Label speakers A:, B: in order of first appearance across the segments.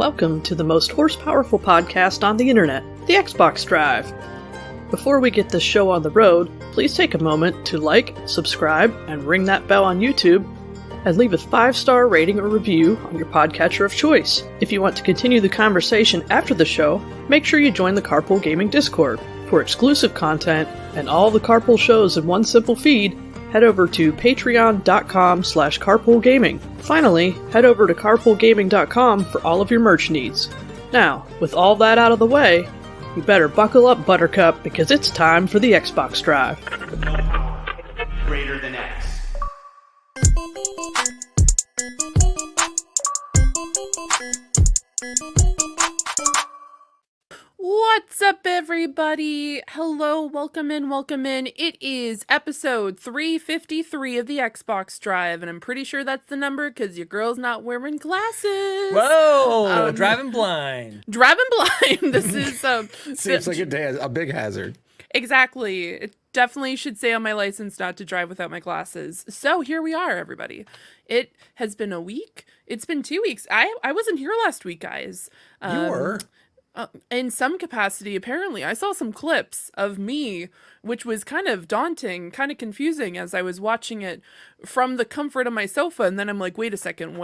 A: welcome to the most horsepowerful podcast on the internet, the Xbox Drive. Before we get this show on the road, please take a moment to like, subscribe, and ring that bell on YouTube, and leave a 5-star rating or review on your podcatcher of choice. If you want to continue the conversation after the show, make sure you join the Carpool Gaming Discord. For exclusive content and all the Carpool shows in one simple feed, head over to patreon.com/carpoolgaming. Finally, head over to carpoolgaming.com for all of your merch needs. Now, with all that out of the way, you better buckle up, Buttercup, because it's time for the Xbox Drive.
B: Greater than X.
C: What's up, everybody? Hello, welcome in, welcome in. It is episode 353 of the Xbox Drive, and I'm pretty sure that's the number because your girl's not wearing glasses.
D: Whoa, driving blind.
C: Driving blind. This is
E: seems like a big hazard.
C: Exactly. It definitely should say on my license not to drive without my glasses. So here we are, everybody. It has been a week. It's been 2 weeks. I wasn't here last week, guys.
E: You were.
C: In some capacity, apparently. I saw some clips of me, which was kind of daunting, kind of confusing as I was watching it from the comfort of my sofa. And then I'm like, wait a second,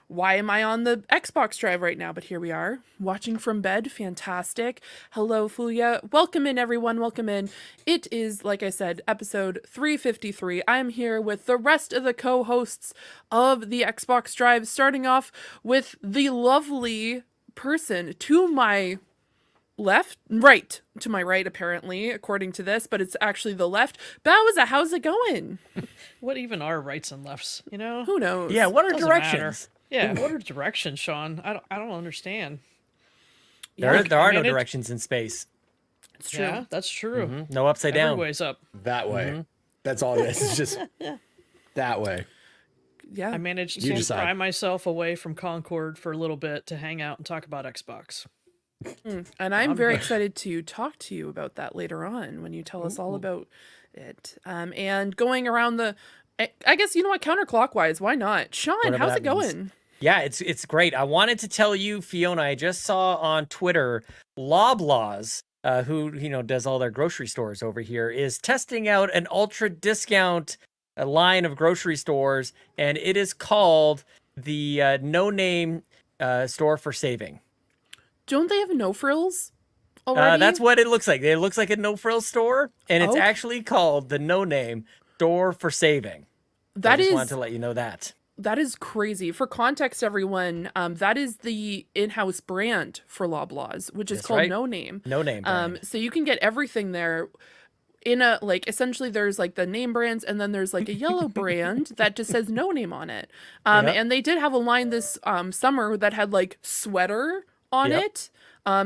C: why am I on the Xbox Drive right now? But here we are, watching from bed. Fantastic. Hello, Fulia. Welcome in, everyone. Welcome in. It is, like I said, episode 353. I'm here with the rest of the co-hosts of the Xbox Drive, starting off with the lovely person to my right, apparently, according to this, but it's actually the left. Bowza, how's it going?
A: What even are rights and lefts, you know?
C: Who knows?
D: Yeah, what are
A: Doesn't
D: directions?
A: Yeah, what are directions, Sean? I don't understand.
D: There are no directions in space.
C: It's true.
A: Yeah, that's true.
D: Mm-hmm. No upside down.
A: Every way's up.
E: That way. That's all it is. It's just that way.
C: Yeah.
A: I managed
E: You
A: to
E: decide.
A: pry myself away from Concord for a little bit to hang out and talk about Xbox.
C: And I'm very excited to talk to you about that later on when you tell us all about it. And going around I guess, you know what, counterclockwise, why not? Sean,
D: Whatever
C: how's
D: that
C: it going?
D: means. Yeah, it's great. I wanted to tell you, Fiona, I just saw on Twitter, BobLoblaw, who does all their grocery stores over here, is testing out an ultra discount line of grocery stores, and it is called the No Name Store for Saving.
C: Don't they have no frills already?
D: That's what it looks like. It looks like a no frills store, and it's
C: Okay.
D: actually called the No Name Store for Saving. I just wanted to let you know that.
C: That is crazy. For context, everyone, that is the in-house brand for Loblaws, which is
D: That's
C: called
D: right.
C: No Name.
D: No Name brand.
C: So you can get everything there. Essentially there's like the name brands, and then there's like a yellow brand that just says No Name on it.
D: Yep.
C: And they did have a line this summer that had like sweater on
D: Yep.
C: it.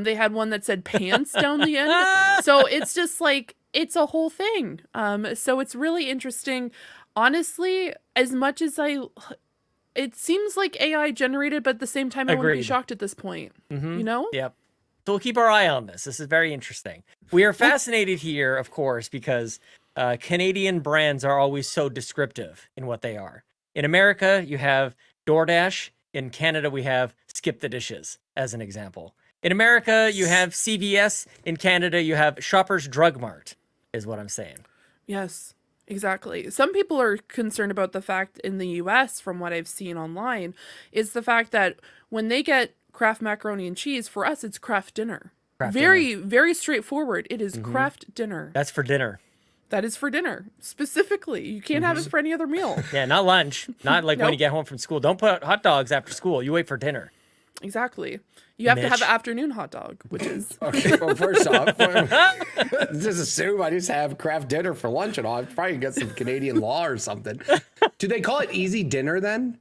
C: They had one that said pants down the end. So it's just like, it's a whole thing. So it's really interesting. Honestly, as much as it seems like AI generated, but at the same time, I wouldn't be
D: Agreed.
C: shocked at this point.
D: Mhm.
C: You know?
D: Yep. So we'll keep our eye on this. This is very interesting. We are fascinated here, of course, because Canadian brands are always so descriptive in what they are. In America, you have DoorDash. In Canada, we have Skip the Dishes, as an example. In America, you have CVS. In Canada, you have Shoppers Drug Mart, is what I'm saying.
C: Yes, exactly. Some people are concerned about the fact in the US, from what I've seen online, is the fact that when they get Kraft macaroni and cheese, for us, it's Kraft dinner.
D: Kraft
C: Very straightforward. It is Kraft dinner.
D: That's for dinner.
C: That is for dinner, specifically. You can't have it for any other meal.
D: Yeah, not lunch. Not like when you
C: Nope.
D: get home from school. Don't put hot dogs after school. You wait for dinner.
C: Exactly. You have to have
D: Mitch.
C: the afternoon hot dog, which is...
E: Okay, well, first off, just assume I just have craft dinner for lunch and all. I'm probably get some Canadian law or something. Do they call it easy dinner then?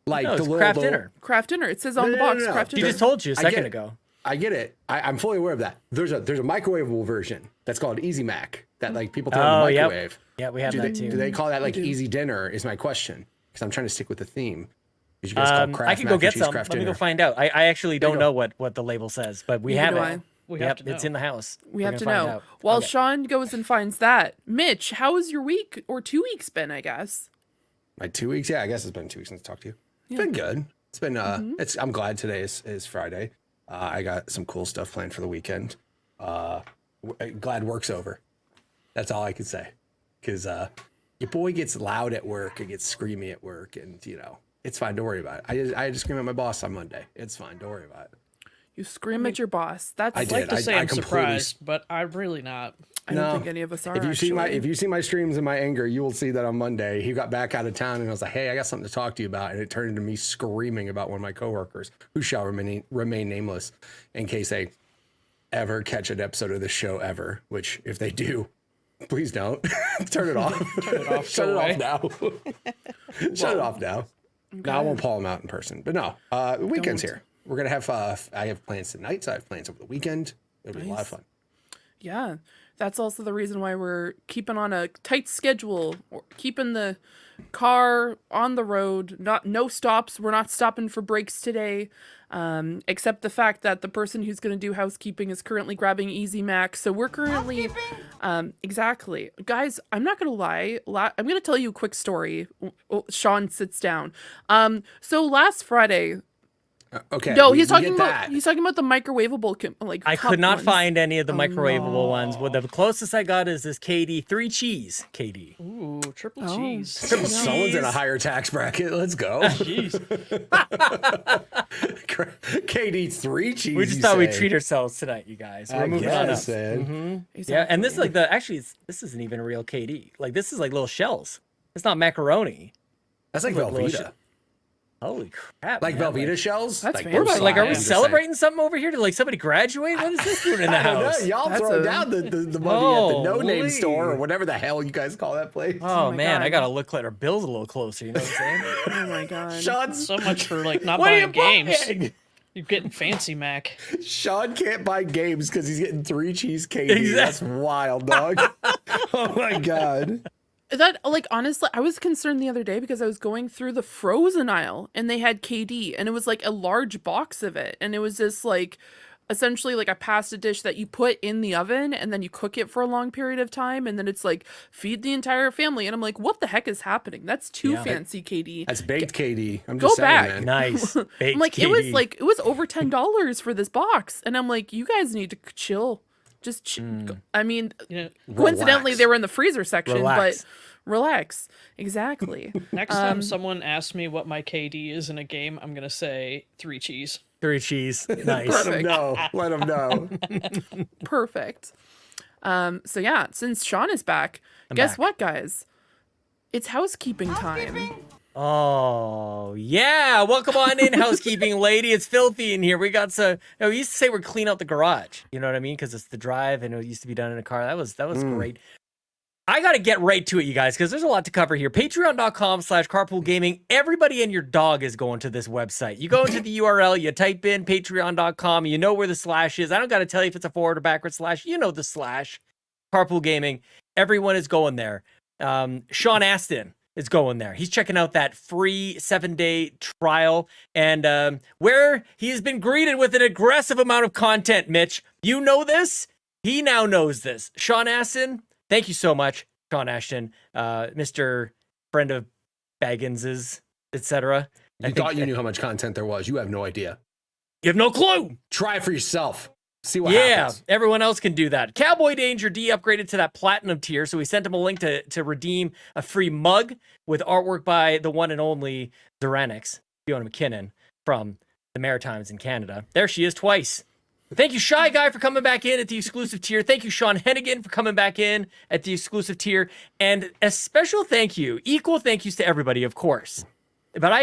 E: Like
D: No, it's
E: the
D: Kraft
E: little
D: dinner.
C: Kraft dinner. It says on the box,
E: no.
C: Kraft
D: He
C: dinner.
D: just told you a
E: I
D: second
E: get-
D: ago.
E: I get it. I'm fully aware of that. There's a microwavable version that's called Easy Mac that like people throw in
D: Oh,
E: the
D: yep.
E: microwave.
D: Yeah, we have
E: Do
D: that
E: they,
D: too.
E: do they call that like easy dinner? Is my question because I'm trying to stick with the theme. Did you guys call Kraft
D: I could
E: mac
D: go
E: and
D: get
E: cheese
D: some.
E: Kraft
D: Let me
E: dinner?
D: go find out. I actually don't
E: you
D: know what the label says, but we
C: Neither
D: have
C: do
D: it.
C: I.
A: We have to know.
D: It's in the house.
C: We
D: We're
C: have to
D: gonna find
C: know.
D: out.
C: While
D: Okay.
C: Sean goes and finds that, Mitch, how has your week or 2 weeks been, I guess?
E: My 2 weeks? Yeah, I guess it's been 2 weeks since I talked to you. It's been good. It's been I'm glad today is Friday. I got some cool stuff planned for the weekend. Glad work's over. That's all I can say. Because your boy gets loud at work and gets screamy at work, and it's fine. Don't worry about it. I had to scream at my boss on Monday. It's fine. Don't worry about it.
C: You scream at your boss. That's
A: I'd like to say I'm surprised, but I'm really not.
C: I don't think any of us are.
E: If you see my streams and my anger, you will see that on Monday he got back out of town and I was like, "Hey, I got something to talk to you about," and it turned into me screaming about one of my coworkers, who shall remain nameless, in case they ever catch an episode of this show ever. Which, if they do, please don't turn it off.
A: Turn it off.
E: Shut it off now. Shut it off now.
C: Okay.
E: No, I won't call him out in person. But no, the weekend's here. We're gonna have. I have plans tonight, so I have plans over the weekend. It'll be a lot of fun.
C: Yeah, that's also the reason why we're keeping on a tight schedule, or keeping the car on the road. No stops. We're not stopping for breaks today, except the fact that the person who's going to do housekeeping is currently grabbing Easy Mac. So we're currently, exactly, guys. I'm not gonna lie. I'm gonna tell you a quick story. Sean sits down. So last Friday.
E: Okay.
C: No, he's talking about the microwavable
D: I
C: cup
D: could not
C: ones.
D: find any of the microwavable ones. Well, the closest I got is this KD 3 cheese KD.
A: Ooh, triple
C: Oh.
A: cheese.
E: Someone's in a higher tax bracket. Let's go.
A: Jeez.
E: KD 3 cheese.
D: We just thought we'd treat ourselves tonight, you guys. We're moving on up. Yeah, and this is like this isn't even a real KD. Like, this is like little shells. It's not macaroni.
E: That's like
D: Little
E: Velveeta.
D: Holy crap!
E: Like
D: man.
E: Velveeta shells?
C: That's
E: like,
C: fancy.
E: we're
D: Like, are we
E: I'm just
D: celebrating something over here? Did like somebody graduate? What is this doing in the
E: saying. I don't
D: house?
E: know. Y'all
C: That's
E: throw
C: a-
E: down the money at the no-name
D: Holy.
E: store or whatever the hell you guys call that place.
D: Oh
C: my
D: man,
C: God.
D: I gotta look at our bills a little closer. You know what I'm saying?
C: Oh my god.
E: Sean's,
A: So much for like not
D: What are you
A: buying games.
D: buying?
A: You're getting fancy, Mac.
E: Sean can't buy games because he's getting 3 cheese KD.
D: Exactly.
E: That's wild, dog. Oh my god.
C: That, like, honestly, I was concerned the other day because I was going through the frozen aisle and they had KD and it was like a large box of it. And it was just like essentially like a pasta dish that you put in the oven and then you cook it for a long period of time. And then it's like, feed the entire family. And I'm like, what the heck is happening? That's too
D: Yeah.
C: fancy KD.
E: That's baked KD. I'm
C: Go
E: just saying,
C: back.
E: man.
D: Nice.
C: I'm
D: Baked
C: like,
D: KD.
C: it was over $10 for this box. And I'm like, you guys need to chill. Just, I mean, coincidentally,
E: Relax.
C: they were in the freezer section,
D: Relax.
C: but relax. Exactly.
A: Next time someone asks me what my KD is in a game, I'm gonna say 3 cheese.
D: 3 cheese. Nice.
E: Let him know. Let him know.
C: Perfect. So yeah, since Sean is back, guess
D: back.
C: what, guys? It's housekeeping time.
D: Oh yeah, welcome on in, housekeeping lady. It's filthy in here. We got some. We used to say we're clean out the garage. You know what I mean? Because it's the drive, and it used to be done in a car. That was great. I got to get right to it, you guys, because there's a lot to cover here. Patreon.com/carpoolgaming. Everybody and your dog is going to this website. You go into the URL, you type in patreon.com, you know where the slash is. I don't got to tell you if it's a forward or backward slash. You know the slash. Carpool Gaming. Everyone is going there. Sean Astin is going there. He's checking out that free 7-day trial, and where he has been greeted with an aggressive amount of content, Mitch. You know this? He now knows this. Sean Astin, thank you so much, Sean Ashton, Mr. Friend of Baggins's, etc.
E: You thought you knew how much content there was. You have no idea.
D: You have no clue.
E: Try it for yourself. See what happens.
D: Everyone else can do that. CowboyDangerD upgraded to that platinum tier, so we sent him a link to redeem a free mug with artwork by the one and only Zeranix, Fiona McKinnon from the Maritimes in Canada. There she is twice. Thank you, Shy Guy, for coming back in at the exclusive tier. Thank you, Sean Hennigan, for coming back in at the exclusive tier. And a special thank you, equal thank yous to everybody, of course. But I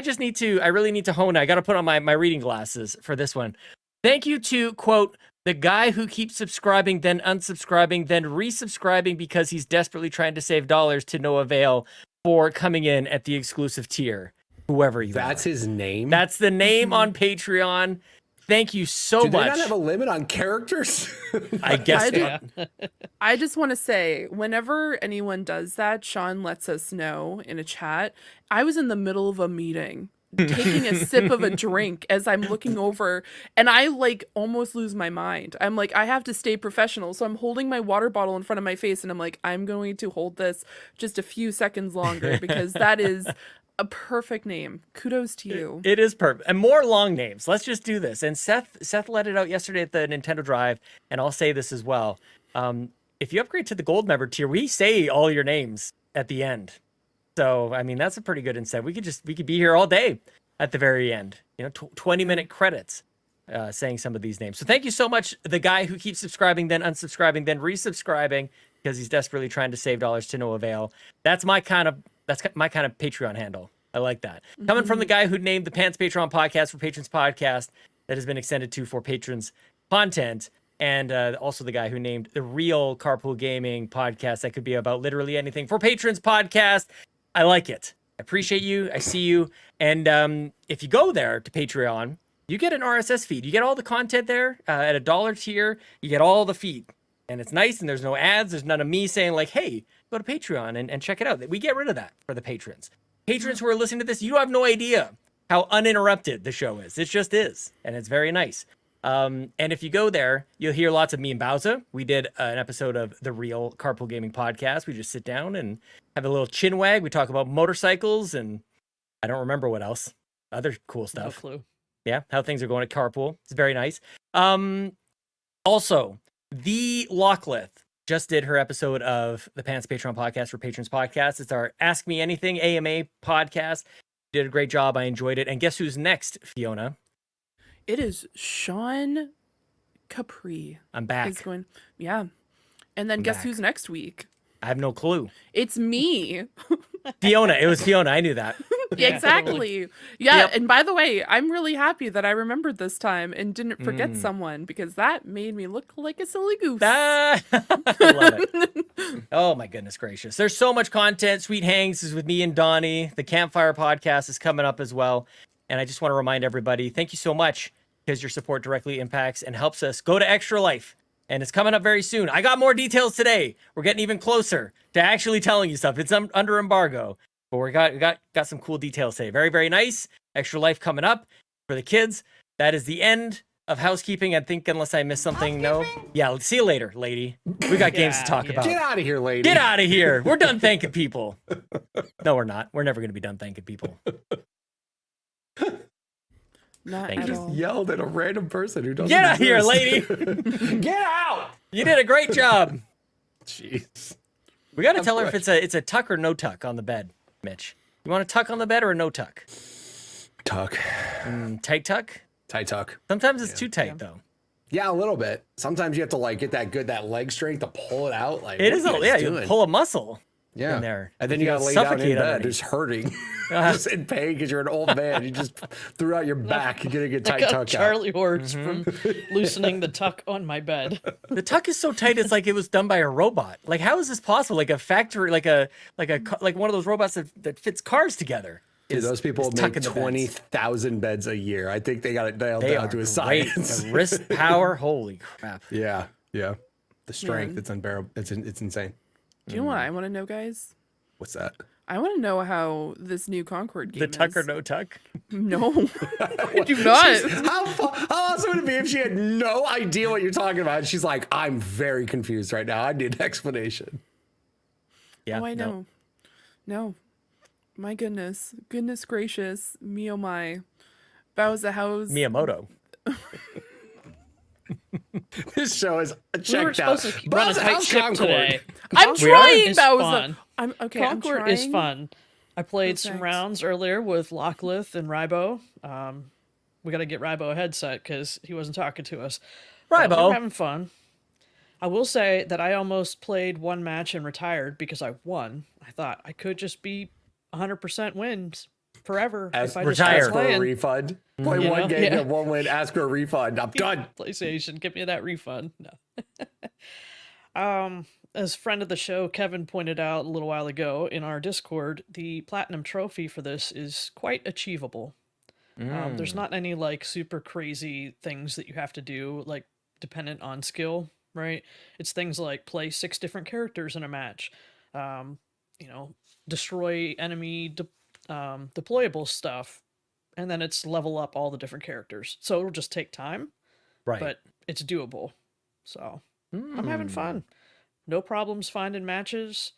D: really need to hone it. I got to put on my reading glasses for this one. Thank you to, quote, the guy who keeps subscribing, then unsubscribing, then resubscribing because he's desperately trying to save dollars to no avail, for coming in at the exclusive tier. Whoever you are.
E: That's his name?
D: That's the name on Patreon. Thank you so
E: Do they
D: much.
E: not have a limit on characters?
D: I guess
C: I
D: not.
C: I just want to say, whenever anyone does that, Sean lets us know in a chat. I was in the middle of a meeting taking a sip of a drink as I'm looking over, and I like almost lose my mind. I'm like, I have to stay professional, so I'm holding my water bottle in front of my face, and I'm like, I'm going to hold this just a few seconds longer because that is a perfect name. Kudos to you.
D: It is perfect. And more long names. Let's just do this. And Seth let it out yesterday at the Nintendo Drive, and I'll say this as well. If you upgrade to the gold member tier, we say all your names at the end. So, I mean, that's a pretty good incentive. We could be here all day at the very end. 20-minute credits saying some of these names. So thank you so much, the guy who keeps subscribing, then unsubscribing, then resubscribing because he's desperately trying to save dollars to no avail. That's my kind of Patreon handle. I like that. Coming from the guy who named the Pants Patreon podcast for Patrons podcast that has been extended to for patrons content. And also the guy who named the real Carpool Gaming podcast that could be about literally anything for patrons podcast. I like it. I appreciate you. I see you. And if you go there to Patreon, you get an RSS feed. You get all the content there at $1 tier. You get all the feed. And it's nice, and there's no ads. There's none of me saying like, hey, go to Patreon and check it out. We get rid of that for the patrons. Patrons who are listening to this, you have no idea how uninterrupted the show is. It just is. And it's very nice. And if you go there, you'll hear lots of me and Bowser. We did an episode of the real Carpool Gaming podcast. We just sit down and have a little chin wag. We talk about motorcycles and I don't remember what else. Other cool stuff.
A: No clue.
D: Yeah, how things are going at Carpool. It's very nice. Also, the Locklith just did her episode of the Pants Patreon podcast for Patrons podcast. It's our Ask Me Anything AMA podcast. Did a great job. I enjoyed it. And guess who's next, Fiona?
C: It is Sean Capri.
D: I'm back.
C: Yeah. And then guess who's next week?
D: I have no clue.
C: It's me.
D: Fiona. It was Fiona. I knew that.
C: Yeah, exactly. Yeah.
D: Yep.
C: And by the way, I'm really happy that I remembered this time and didn't forget someone because that made me look like a silly goose.
D: I love it. Oh my goodness gracious. There's so much content. Sweet Hangs is with me and Donnie. The Campfire podcast is coming up as well. And I just want to remind everybody, thank you so much because your support directly impacts and helps us go to Extra Life. And it's coming up very soon. I got more details today. We're getting even closer to actually telling you stuff. It's under embargo, but we got some cool details today. Very, very nice. Extra Life coming up for the kids. That is the end of housekeeping. I think unless I missed something, no. Yeah, see you later, lady. We got games to talk about.
E: Get out of here, lady.
D: Get out of here. We're done thanking people. No, we're not. We're never going to be done thanking people.
C: Not
D: Thank
C: at
D: you.
C: all.
E: Yelled at a random person who doesn't
D: Get out of here,
E: exist.
D: lady.
E: Get out.
D: You did a great job.
E: Jeez.
D: We got to tell her if it's a tuck or no tuck on the bed, Mitch. You want a tuck on the bed or a no tuck?
E: Tuck.
D: Tight tuck?
E: Tight tuck.
D: Sometimes it's too tight though.
E: Yeah, a little bit. Sometimes you have to like get that leg strength to pull it out. Like
D: It is
E: what are you guys
D: you
E: doing?
D: pull a muscle
E: Yeah.
D: in there.
E: And then
D: If
E: you gotta lay
D: suffocate
E: down in bed,
D: underneath.
E: just hurting, just in pain because you're an old man. You just threw out your back. You're getting a
A: I
E: tight
A: got
E: tuck
A: Charlie hordes from loosening the tuck on my bed.
D: The tuck is so tight it's like it was done by a robot. Like how is this possible? Like a factory, like one of those robots that fits cars together.
E: Dude, those people make
D: tucking the beds.
E: 20,000 beds a year. I think they got it nailed
D: They
E: down
D: are
E: to a
D: great.
E: science.
D: The wrist power, holy crap.
E: Yeah. The strength,
C: Yeah.
E: it's unbearable. It's insane.
C: Do you know what I want to know, guys?
E: What's that?
C: I want to know how this new Concord game
D: The tuck
C: is.
D: or no tuck?
C: No, I do not.
E: How awesome would it be if she had no idea what you're talking about? And she's like, I'm very confused right now. I need an explanation.
D: Yeah.
C: Oh, I
D: no.
C: know. No. My goodness. Goodness gracious. Me oh my. Bowser House.
D: Miyamoto.
E: This show is
A: We were
E: checked out.
A: supposed to run a
E: Buzz,
A: tight
E: how's
A: ship
E: Concord?
A: today.
C: I'm
A: Concord
C: trying,
A: is
C: Bowser.
A: fun.
C: I'm okay.
A: Concord
C: I'm
A: is
C: trying.
A: fun. I played some
C: thanks.
A: rounds earlier with Locklith and Rybo. We got to get Rybo a headset because he wasn't talking to us. But
D: Rybo.
A: we're having fun. I will say that I almost played one match and retired because I won. I thought I could just be 100% wins forever if I just
D: retire.
A: kept
E: Ask for a
A: playing.
E: refund. Play
A: You
E: one
A: know?
E: game,
A: Yeah.
E: get one win, ask for a refund. I'm done.
A: PlayStation, give me that refund. No. As friend of the show, Kevin pointed out a little while ago in our Discord, the platinum trophy for this is quite achievable. There's not any like super crazy things that you have to do, like dependent on skill, right? It's things like play 6 different characters in a match, destroy enemy deployable stuff, and then it's level up all the different characters. So it'll just take time,
D: Right.
A: but it's doable. So I'm having fun. No problems finding matches.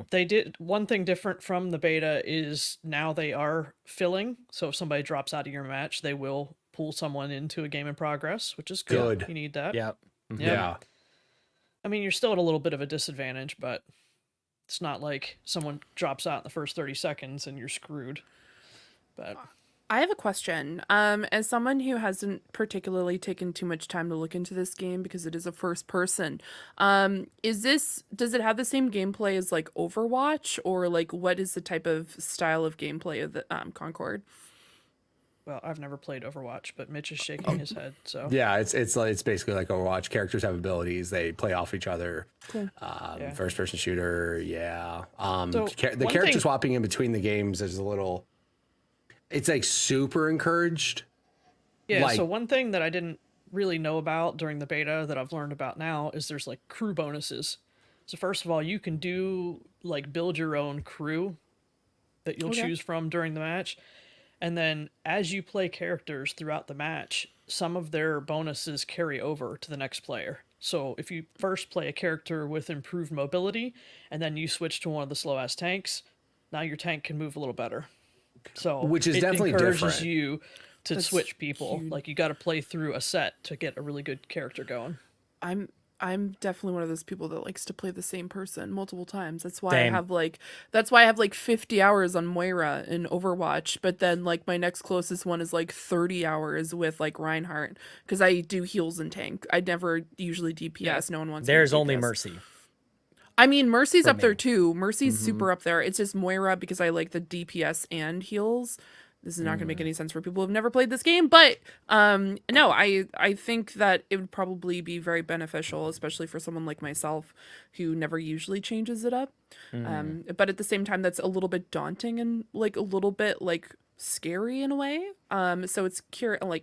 A: They did one thing different from the beta is now they are filling. So if somebody drops out of your match, they will pull someone into a game in progress, which is good. You need that.
D: Yep.
E: Yeah.
A: I mean, you're still at a little bit of a disadvantage, but it's not like someone drops out in the first 30 seconds and you're screwed. But
C: I have a question. As someone who hasn't particularly taken too much time to look into this game because it is a first person, does it have the same gameplay as like Overwatch, or like what is the type of style of gameplay of the Concord?
A: well, I've never played Overwatch, but Mitch is shaking his head. So
E: Yeah, it's basically like Overwatch. Characters have abilities. They play off each other.
C: Cool.
E: First person shooter. Yeah.
A: So
E: The
A: one
E: character
A: thing-
E: swapping in between the games is a little. It's like super encouraged.
A: yeah.
E: like-
A: So one thing that I didn't really know about during the beta that I've learned about now is there's like crew bonuses. So first of all, you can do like build your own crew that you'll
C: Okay.
A: choose from during the match. And then as you play characters throughout the match, some of their bonuses carry over to the next player. So if you first play a character with improved mobility and then you switch to one of the slow ass tanks, now your tank can move a little better. So
E: Which is
A: it
E: definitely
A: encourages
E: different.
A: you to
C: That's
A: switch people.
C: huge.
A: Like you got to play through a set to get a really good character going.
C: I'm definitely one of those people that likes to play the same person multiple times. That's why
D: Same.
C: I have like 50 hours on Moira in Overwatch, but then like my next closest one is like 30 hours with like Reinhardt because I do heals and tank. I never usually DPS. No one wants me to
D: There's only
C: DPS.
D: Mercy.
C: I mean, Mercy's up
D: me.
C: there too. Mercy's super up there. It's just Moira because I like the DPS and heals. This is not going to make any sense for people who've never played this game, but no, I think that it would probably be very beneficial, especially for someone like myself who never usually changes it up. But at the same time, that's a little bit daunting and like a little bit like scary in a way. So it's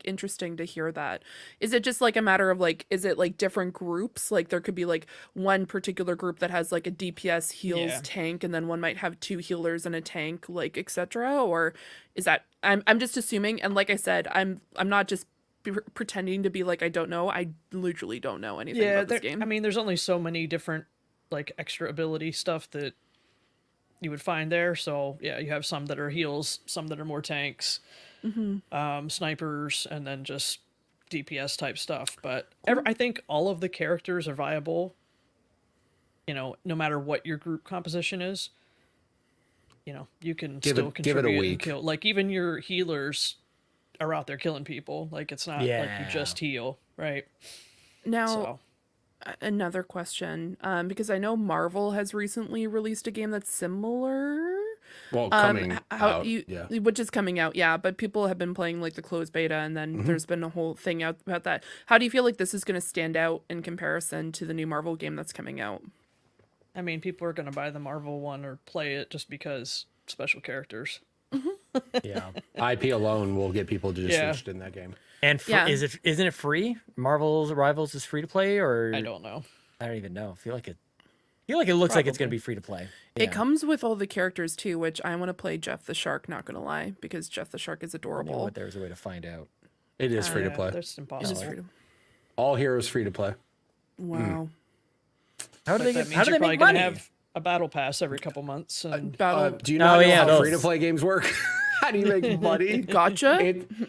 C: interesting to hear that. Is it just like a matter of like, is it like different groups? Like there could be like one particular group that has like a DPS heals
A: Yeah.
C: tank, and then one might have two healers and a tank, like etc. Or is that I'm just assuming? And like I said, I'm not just pretending to be like I don't know. I literally don't know anything about this game.
A: I mean, there's only so many different like extra ability stuff that you would find there. So yeah, you have some that are heals, some that are more tanks, snipers, and then just DPS type stuff. But I think all of the characters are viable. You know, no matter what your group composition is, you know, you can
E: Give
A: still
E: it- give it a
A: contribute and
E: week.
A: kill. Like even your healers are out there killing people. Like it's not like
D: Yeah.
A: you just heal, right?
C: Now,
A: So
C: another question, because I know Marvel has recently released a game that's similar.
E: Well, coming out.
C: Which is coming out, yeah. But people have been playing like the closed beta, and then
E: Mm-hmm.
C: there's been a whole thing out about that. How do you feel like this is going to stand out in comparison to the new Marvel game that's coming out?
A: I mean, people are going to buy the Marvel one or play it just because special characters.
D: Yeah.
E: IP alone will get people just
A: Yeah.
E: interested in that game.
D: And
C: Yeah.
D: isn't it free? Marvel's Rivals is free to play, or
A: I don't know.
D: I don't even know. I feel like it looks like it's going to
A: Probably.
D: be free to play.
C: It comes with all the characters too, which I want to play Jeff the Shark. Not gonna lie, because Jeff the Shark is
D: I knew
C: adorable.
D: what there's a way to find out.
E: It is free to
A: Yeah,
E: play.
A: that's
C: It is
A: impossible.
C: free to-
E: All heroes free to play.
C: Wow.
D: How do
A: But
D: they
A: that
D: get?
A: means
D: How do
A: you're
D: they
A: probably
D: make
A: gonna
D: money?
A: have a battle pass every couple months. And
C: Battle
E: Do you not
D: Oh,
E: know
D: yeah,
E: how
D: those.
E: free to play games work? How do you make money?
C: Gotcha.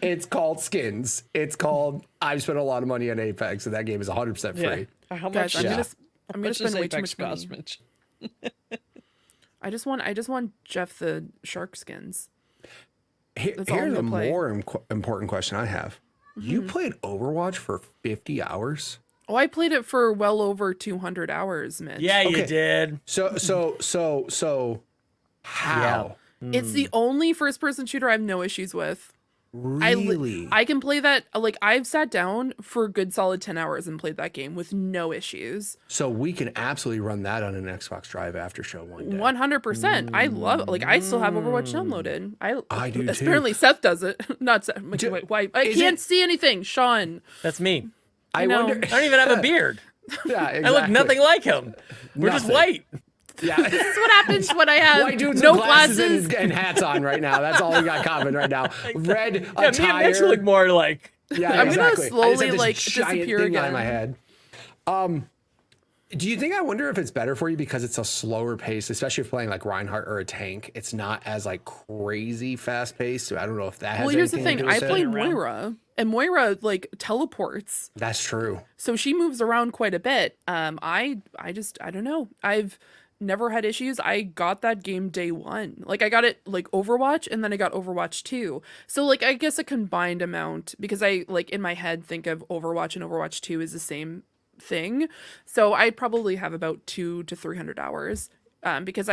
E: It's called skins. It's called I've spent a lot of money on Apex, and that game is 100%
A: yeah.
E: free.
A: How
C: Guys,
A: much?
C: I'm
E: Yeah.
C: gonna I'm gonna
A: much
C: spend
A: does
C: way too
A: Apex
C: much
A: cost,
C: money.
A: Mitch?
C: I just want Jeff the Shark skins. That's all I'm
E: Here's a
C: gonna play.
E: more important question I have. You played Overwatch for 50 hours?
C: Oh, I played it for well over 200 hours, Mitch.
D: Yeah, you
E: Okay.
D: did.
E: So how?
C: It's the only first-person shooter I have no issues with.
E: Really?
C: I can play that, like, I've sat down for a good solid 10 hours and played that game with no issues.
E: So we can absolutely run that on an Xbox Drive after show one day.
C: 100%. I love it. Like, I still have Overwatch downloaded.
E: I do too.
C: Apparently Seth does it. Not Seth. Wait, why? I
E: is
C: can't
E: it-
C: see anything. Sean.
D: That's me.
E: I
C: know.
E: wonder.
D: I don't even have a beard.
E: Yeah,
D: I look
E: exactly.
D: nothing like him. We're just
E: Nothing.
D: white.
E: Yeah.
C: This is what happens when I have
E: White dudes
C: no
E: with glasses
C: glasses.
E: and hats on right now. That's all we got common right now. Red
D: Yeah, me and
E: attire.
D: Mitch look more like.
E: Yeah,
C: I'm gonna
E: exactly. I just
C: slowly,
E: have this
C: like,
E: giant
C: disappear
E: thing on
C: again.
E: my head. Do you think, I wonder if it's better for you because it's a slower pace, especially if playing like Reinhardt or a tank? It's not as like crazy fast paced. So I don't know if that has.
C: Well, here's the
E: anything
C: thing.
E: to do
C: I
E: with
C: play
E: it.
C: Moira, and Moira like teleports,
E: That's true.
C: so she moves around quite a bit. I don't know. I've never had issues. I got that game day one. Like I got it like Overwatch, and then I got Overwatch 2. So like I guess a combined amount, because I like in my head think of Overwatch and Overwatch 2 is the same thing. So I probably have about 200 to 300 hours, because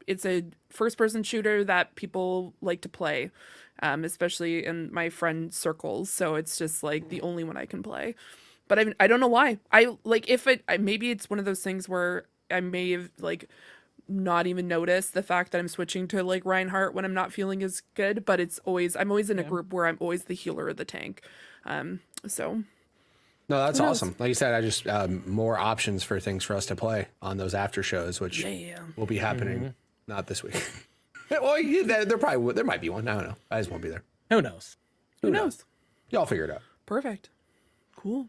C: it's a first person shooter that people like to play, especially in my friend circles. So it's just like the only one I can play. But I don't know why. I like if it maybe it's one of those things where I may have like not even noticed the fact that I'm switching to like Reinhardt when I'm not feeling as good. But I'm always in a group where I'm always the healer or the tank. So.
E: No, that's
C: Who knows?
E: awesome. Like you said, I just more options for things for us to play on those after shows, which will be happening not this week. Well, yeah, there might be one. I don't know. I just won't be there.
D: Who knows?
C: Who knows?
E: Y'all figure it out.
C: Perfect. Cool.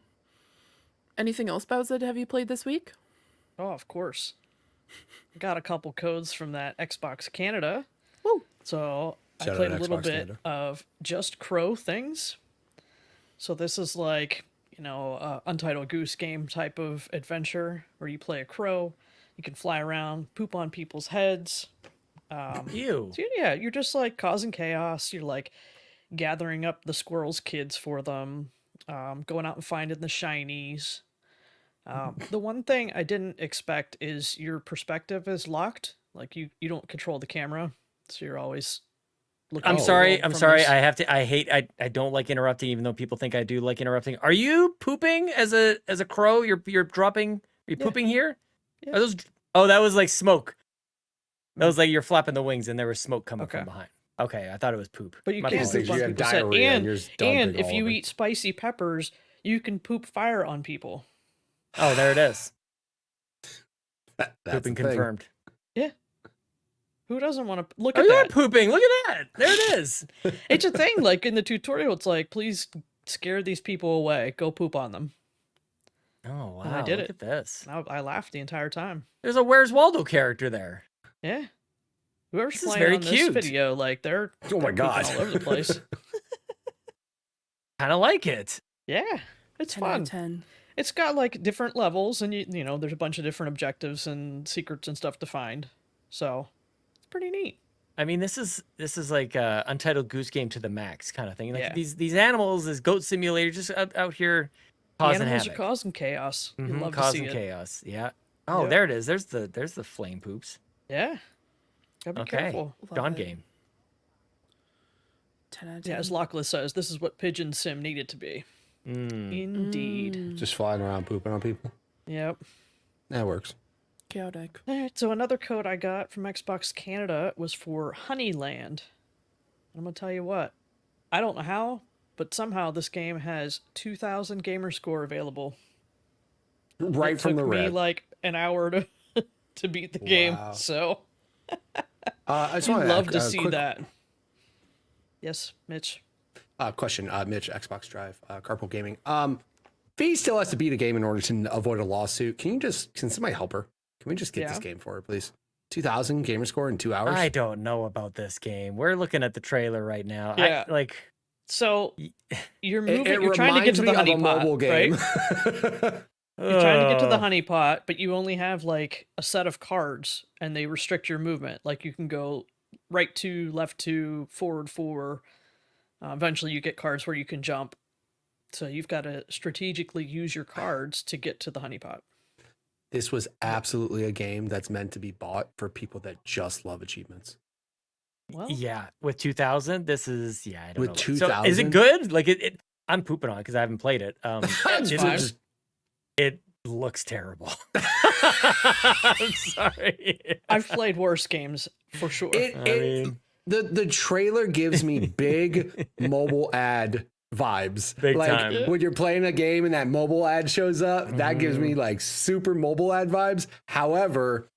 C: Anything else, Bowsette, have you played this week?
A: Oh, of course. Got a couple codes from that Xbox Canada.
C: Woo.
A: So I
E: Shout
A: played
E: out
A: a little
E: Xbox
A: bit
E: Canada.
A: of Just Crow things. So this is like, Untitled Goose Game type of adventure where you play a crow, you can fly around, poop on people's heads.
D: Ew.
A: So yeah, you're just like causing chaos. You're like gathering up the squirrels' kids for them, going out and finding the shinies. The one thing I didn't expect is your perspective is locked. Like you don't control the camera, so you're always looking.
D: I'm
A: at the
D: sorry.
A: world
D: I'm
A: from
D: sorry.
A: this-
D: I don't like interrupting, even though people think I do like interrupting. Are you pooping as a crow? You're dropping. Are you pooping here?
A: Yeah.
D: Are those? Oh, that was like smoke. That was like you're flapping the wings and there was smoke coming
A: Okay.
D: from behind. Okay, I thought it was poop.
A: But you
D: My
A: can't
D: apologies.
A: poop
E: You
A: on
E: have
A: people's head.
E: diarrhea and
A: And,
E: you're just dumping
A: and if
E: all
A: you
E: over.
A: eat spicy peppers, you can poop fire on people.
D: Oh, there it is.
E: That's
D: Pooping
E: the thing.
D: confirmed.
A: Yeah. Who doesn't want to look
D: Oh,
A: at
D: you are
A: that?
D: pooping. Look at that. There it is.
A: It's a thing. Like in the tutorial, it's like, please scare these people away. Go poop on them.
D: Oh wow!
A: And I did
D: look
A: it.
D: at this.
A: And I laughed the entire time.
D: There's a Where's Waldo character there.
A: Yeah. Whoever's
D: This is
A: playing
D: very
A: on this
D: cute.
A: video, like they're
E: Oh my
A: pooping
E: God.
A: all over the place.
D: Kind of like it.
A: Yeah, it's
C: 10 out
A: fun.
C: of 10.
A: It's got like different levels, and you know, there's a bunch of different objectives and secrets and stuff to find. So it's pretty neat.
D: I mean, this is like Untitled Goose Game to the max kind of thing. Like
A: Yeah.
D: these animals, this goat simulator, just out here
A: The
D: causing
A: animals
D: havoc.
A: are causing chaos. You
D: Mhm,
A: love
D: causing
A: to see it.
D: chaos. Yeah. Oh,
A: Yep.
D: there it is. There's the flame poops.
A: Yeah. Gotta be
D: Okay.
A: careful.
D: Dawn
C: it.
D: game.
C: 10 out of 10.
A: Yeah, as Lachlan says, this is what Pigeon Sim needed to be.
D: Mm.
A: Indeed.
E: Just flying around pooping on people.
A: Yep.
E: That works.
C: Chaotic.
A: All right, so another code I got from Xbox Canada was for Honeyland. I'm going to tell you what. I don't know how, but somehow this game has 2,000 gamer score available.
E: Right
A: It
E: from
A: took
E: the
A: me
E: red.
A: like an hour to to beat the game.
E: Wow.
A: So
E: I just
A: I'd
E: want
A: love to
E: ask,
A: see
E: quick,
A: that. Yes, Mitch.
E: Question, Mitch, Xbox Drive, Carpool Gaming. Fee still has to beat a game in order to avoid a lawsuit. Can somebody help her? Can we just get this
A: Yeah.
E: game for her, please? 2,000 gamer score in 2 hours?
D: I don't know about this game. We're looking at the trailer right now.
A: Yeah. So you're moving. You're trying to get to the honey pot, right? You're trying to get to the honey pot, but you only have like a set of cards, and they restrict your movement. Like you can go right 2, left 2, forward 4. Eventually, you get cards where you can jump. So you've got to strategically use your cards to get to the honey pot.
E: This was absolutely a game that's meant to be bought for people that just love achievements.
A: Well,
D: Yeah, with 2,000, this is I don't
E: With
D: know.
E: 2,000?
D: So is it good? Like I'm pooping on it because I haven't played it.
A: It's
D: it,
A: fine.
D: it looks terrible. I'm sorry.
A: I've played worse games for sure.
E: The trailer gives me big mobile ad vibes.
D: Big
E: like
D: time.
E: when you're playing a game and that mobile ad shows up, that gives me like super mobile ad vibes. However,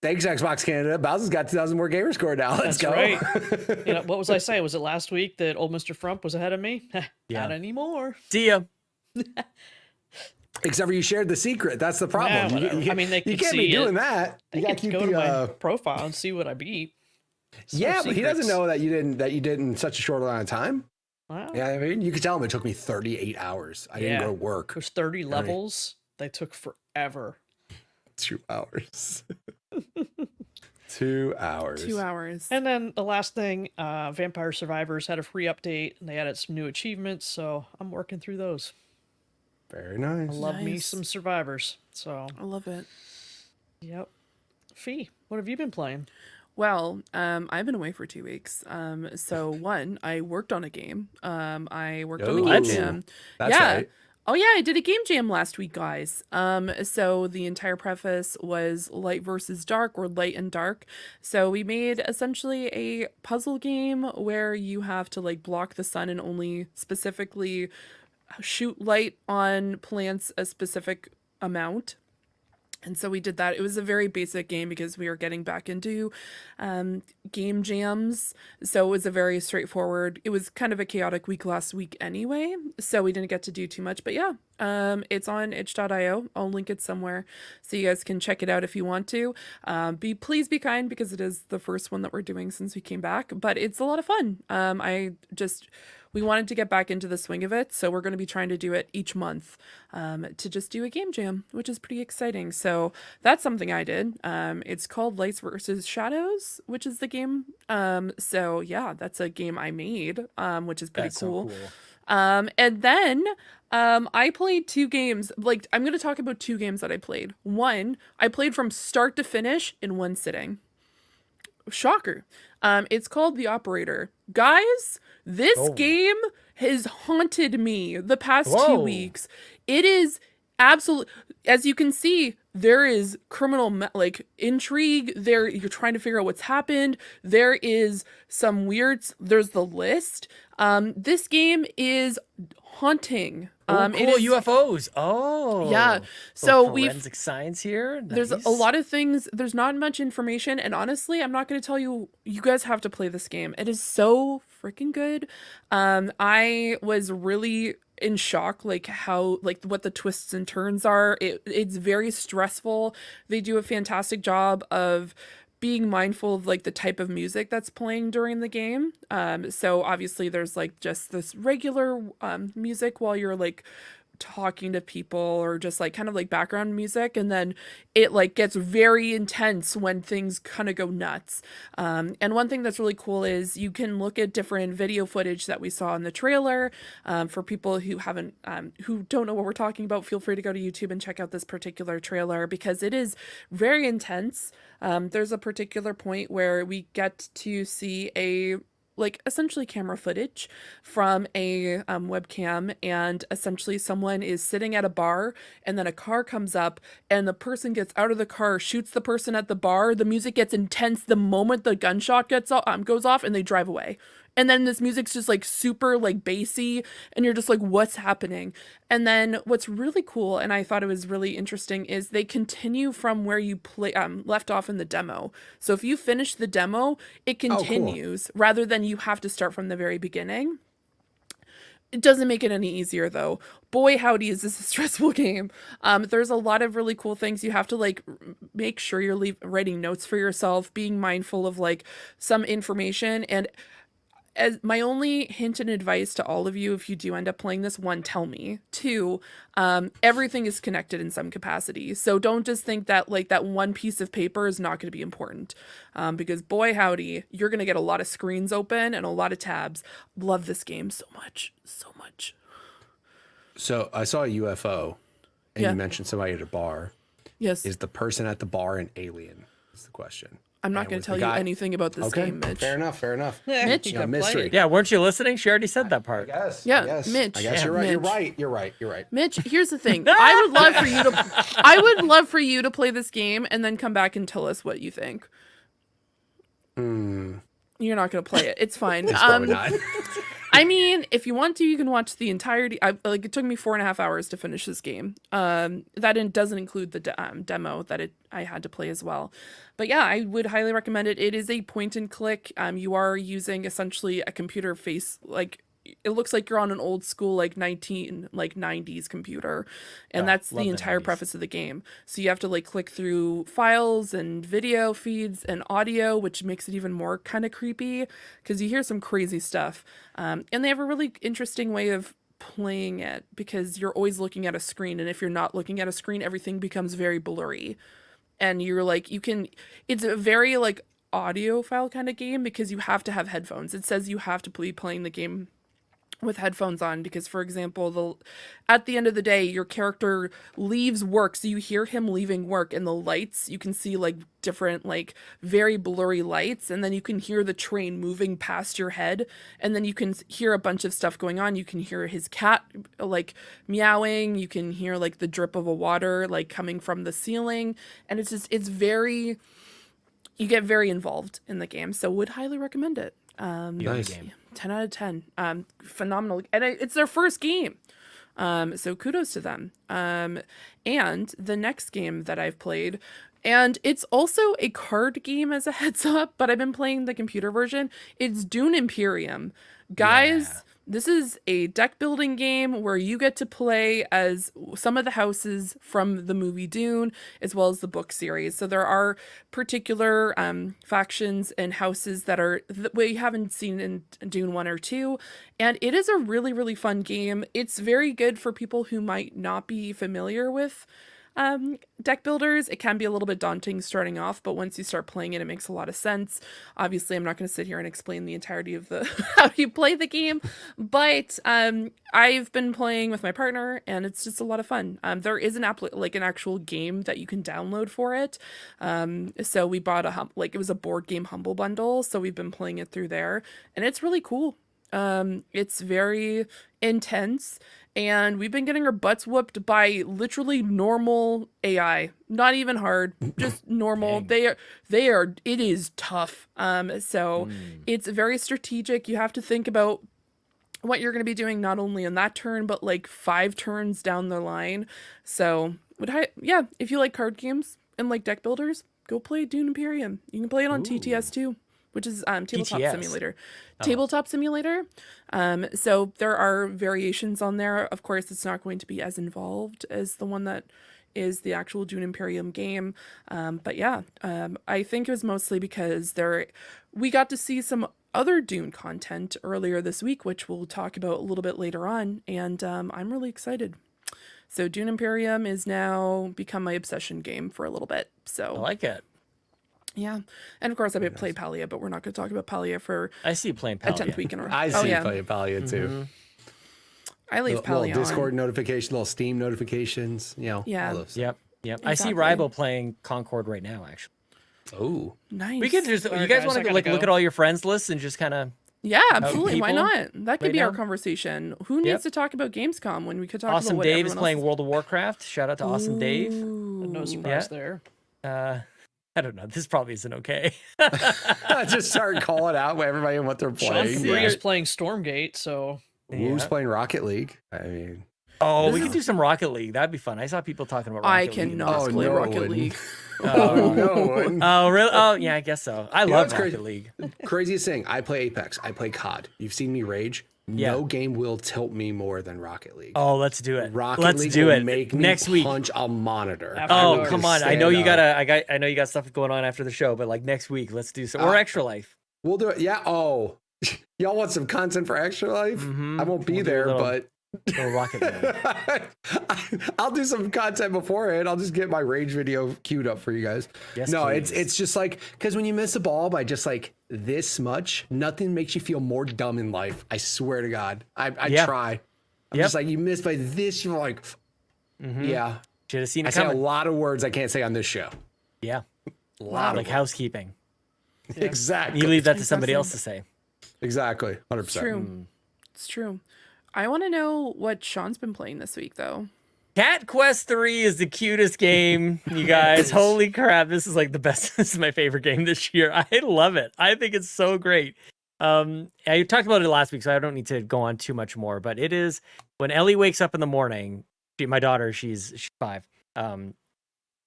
E: Thanks, Xbox Canada. Bowser's got 2,000 more gamer score now. Let's
A: That's
E: go.
A: right. What was I saying? Was it last week that old MrFrump was ahead of me? Not anymore.
D: See ya.
E: Except for you shared the secret. That's the problem.
A: Yeah, whatever. I mean, they
E: you
A: could
E: can't be
A: see
E: doing
A: it.
E: that.
A: They
E: You got
A: get
E: to
A: to
E: keep
A: go to my
E: the.
A: profile and see what I beat.
E: Yeah, but he doesn't know that you did in such a short amount of time.
A: Wow.
E: Yeah, I mean, you could tell him it took me 38 hours. I didn't go to work.
A: There's 30 levels. They took forever.
E: 2 hours. 2 hours.
C: 2 hours.
A: And then the last thing, Vampire Survivors had a free update and they added some new achievements, so I'm working through those.
E: Very nice.
A: I love me
C: Nice.
A: some Survivors. So,
C: I love it.
A: yep. Fee, what have you been playing?
C: Well, I've been away for 2 weeks. So one, I worked on a game. I worked on a game
E: Ooh,
C: jam.
E: That's
C: yeah.
E: right.
C: Oh yeah, I did a game jam last week, guys. So the entire preface was light versus dark, or light and dark. So we made essentially a puzzle game where you have to like block the sun and only specifically shoot light on plants a specific amount. And so we did that. It was a very basic game because we were getting back into game jams. So it was a very straightforward, it was kind of a chaotic week last week anyway. So we didn't get to do too much. But yeah, it's on itch.io. I'll link it somewhere so you guys can check it out if you want to. Please be kind because it is the first one that we're doing since we came back. But it's a lot of fun. We wanted to get back into the swing of it, so we're going to be trying to do it each month to just do a game jam, which is pretty exciting. So that's something I did. It's called Lights versus Shadows, which is the game. So yeah, that's a game I made, which is pretty
D: That's so
C: cool.
D: cool.
C: And then I played 2 games. Like, I'm going to talk about 2 games that I played. One, I played from start to finish in one sitting. Shocker. It's called The Operator. Guys, this game has haunted me the past 2 weeks. It is absolutely, as you can see, there is criminal intrigue there. You're trying to figure out what's happened. There is some there's the list. This game is haunting.
D: Cool,
C: it is,
D: UFOs. Oh,
C: yeah. So
D: forensic science here.
C: There's a lot of things. There's not much information, and honestly, I'm not going to tell you. You guys have to play this game. It is so freaking good. I was really in shock, like how, like what the twists and turns are. It's very stressful. They do a fantastic job of being mindful of like the type of music that's playing during the game. So obviously there's like just this regular music while you're like talking to people, or just like kind of like background music, and then it like gets very intense when things kind of go nuts. And one thing that's really cool is you can look at different video footage that we saw in the trailer. For people who haven't who don't know what we're talking about, feel free to go to YouTube and check out this particular trailer because it is very intense. There's a particular point where we get to see essentially camera footage from a webcam, and essentially someone is sitting at a bar, and then a car comes up and the person gets out of the car, shoots the person at the bar. The music gets intense the moment the gunshot goes off, and they drive away. And then this music's just like super like bassy, and you're just like, what's happening? And then what's really cool, and I thought it was really interesting, is they continue from where you left off in the demo. So if you finish the demo, it continues rather than you have to start from the very beginning. It doesn't make it any easier though. Boy, howdy, is this a stressful game. There's a lot of really cool things. You have to like make sure you're writing notes for yourself, being mindful of like some information. And as my only hint and advice to all of you, if you do end up playing this, 1, tell me. 2, everything is connected in some capacity. So don't just think that like that one piece of paper is not going to be important, because boy, howdy, you're going to get a lot of screens open and a lot of tabs. Love this game so much, so much.
E: So I saw a UFO, and
C: Yeah.
E: you mentioned somebody at a bar.
C: Yes.
E: Is the person at the bar an alien? Is the question.
C: I'm not
E: And
C: going
E: was
C: to tell
E: the
C: you
E: guy-
C: anything about this
E: Okay,
C: game, Mitch.
E: fair enough. Fair enough.
C: Mitch?
A: You
E: No
A: gotta play
E: mystery.
A: it.
D: Yeah, weren't you listening? She already said that part.
E: Yes.
C: Yeah,
E: I guess.
C: Mitch.
E: I guess
C: Yeah,
E: you're right. You're
C: Mitch.
E: right. You're right. You're right.
C: Mitch, here's the thing. I would love for you to play this game and then come back and tell us what you think. You're not going to play it. It's fine.
E: It's probably not.
C: I mean, if you want to, you can watch the entirety. It took me 4.5 hours to finish this game. Doesn't include the demo that I had to play as well. But yeah, I would highly recommend it. It is a point and click. You are using essentially a computer face, like it looks like you're on an old school 90s computer, and that's the entire preface of the game. So you have to click through files and video feeds and audio, which makes it even more kind of creepy because you hear some crazy stuff. And they have a really interesting way of playing it because you're always looking at a screen, and if you're not looking at a screen, everything becomes very blurry, and you're it's a very audiophile kind of game because you have to have headphones. It says you have to be playing the game with headphones on because, for example, at the end of the day, your character leaves work, so you hear him leaving work, and the lights, you can see different very blurry lights, and then you can hear the train moving past your head, and then you can hear a bunch of stuff going on. You can hear his cat meowing, you can hear the drip of a water coming from the ceiling, and it's very, you get very involved in the game, so would highly recommend it.
E: Nice
C: game. 10 out of 10. Phenomenal. And it's their first game. So kudos to them. And the next game that I've played, and it's also a card game as a heads up, but I've been playing the computer version. It's Dune Imperium. Guys, this is a deck building game where you get to play as some of the houses from the movie Dune, as well as the book series. So there are particular factions and houses that we haven't seen in Dune 1 or 2. And it is a really, really fun game. It's very good for people who might not be familiar with deck builders. It can be a little bit daunting starting off, but once you start playing it, it makes a lot of sense. Obviously, I'm not going to sit here and explain the entirety of how you play the game, but I've been playing with my partner, and it's just a lot of fun. There is an actual game that you can download for it. So we bought it was a board game Humble Bundle, so we've been playing it through there, and it's really cool. It's very intense, and we've been getting our butts whooped by literally normal AI, not even hard, just normal. They are, it is tough. So it's very strategic. You have to think about what you're going to be doing, not only in that turn, but 5 turns down the line. So if you like card games and deck builders, go play Dune Imperium. You can play it on TTS too, which is Tabletop
D: TTS.
C: Simulator. Tabletop Simulator. So there are variations on there. Of course, it's not going to be as involved as the one that is the actual Dune Imperium game. But yeah, I think it was mostly because we got to see some other Dune content earlier this week, which we'll talk about a little bit later on. And I'm really excited. So Dune Imperium is now become my obsession game for a little bit. So
D: I like it.
C: Yeah. And of course, I play Palia, but we're not going to talk about Palia for
D: I see you playing
C: a
D: Palia.
C: 10th week in a row.
E: I see you playing Palia too.
C: I leave Palia
E: little Discord
C: on.
E: notification, little Steam notifications,
C: Yeah.
E: all those.
D: Yep. I see
C: Exactly.
D: Ribo playing Concord right now, actually.
E: Oh,
C: Nice.
D: We could just,
A: All right,
D: you guys
A: guys,
D: want
A: I
D: to
A: gotta
D: look
A: go.
D: at all your friends lists and just kind of,
C: Yeah, absolutely. Why
D: people
C: not? That could
D: right
C: be our
D: now?
C: conversome. Who needs
D: Yep.
C: to talk about Gamescom when we could talk
D: Awesome
C: about what
D: Dave is
C: everyone
D: playing
C: else
D: World of Warcraft. Shout out to Awesome Dave.
A: No surprise there.
D: I don't know. This probably isn't okay.
E: I just started calling out everybody and what they're
A: Sean
E: playing.
A: Bree is
E: but
A: playing Stormgate, so
E: Who's
D: Yeah.
E: playing Rocket League? I mean,
D: Oh, we could do some Rocket League. That'd be fun. I saw people talking about Rocket
C: I
D: League.
C: cannot
E: Oh,
C: play
E: no, it
C: Rocket
E: wouldn't.
C: League.
D: Oh,
E: no one.
D: oh, really? Oh, yeah, I guess so. I
E: know
D: love
E: what's
D: Rocket
E: crazy?
D: League.
E: Craziest thing, I play Apex. I play COD. You've seen me rage.
D: Yeah.
E: No game will tilt me more than Rocket League.
D: Oh, let's do it.
E: Rocket
D: let's
E: League
D: do
E: will
D: it
E: make me
D: next week.
E: punch a monitor.
A: After
E: I will
D: Oh,
A: dark.
D: come
E: just
D: on. I know
E: stand
D: you
E: up.
D: I know you got stuff going on after the show, but next week, let's do some or Extra Life.
E: We'll do it. Yeah. Oh, y'all want some content for Extra Life?
D: Mhm.
E: I won't be
D: We'll do a
E: there,
D: little-
E: but
D: Little Rocket League.
E: I'll do some content beforehand. I'll just get my rage video queued up for you guys.
D: Yes,
E: no,
D: please.
E: it's just because when you miss a ball by just this much, nothing makes you feel more dumb in life. I swear to God, I
D: Yeah.
E: try. I'm
D: Yep.
E: just you missed by this. You're like, yeah.
D: Should have seen
E: I
D: it
E: say a
D: coming.
E: lot of words I can't say on this show.
D: Yeah.
E: A lot
D: Like
E: of
D: housekeeping.
E: exactly.
D: You leave that to somebody else to say.
E: Exactly. 100%.
C: It's true. It's true. I want to know what Sean's been playing this week, though.
D: Cat Quest 3 is the cutest game, you guys. Holy crap. This is the best. This is my favorite game this year. I love it. I think it's so great. I talked about it last week, so I don't need to go on too much more. But it is when Ellie wakes up in the morning. My daughter, she's 5.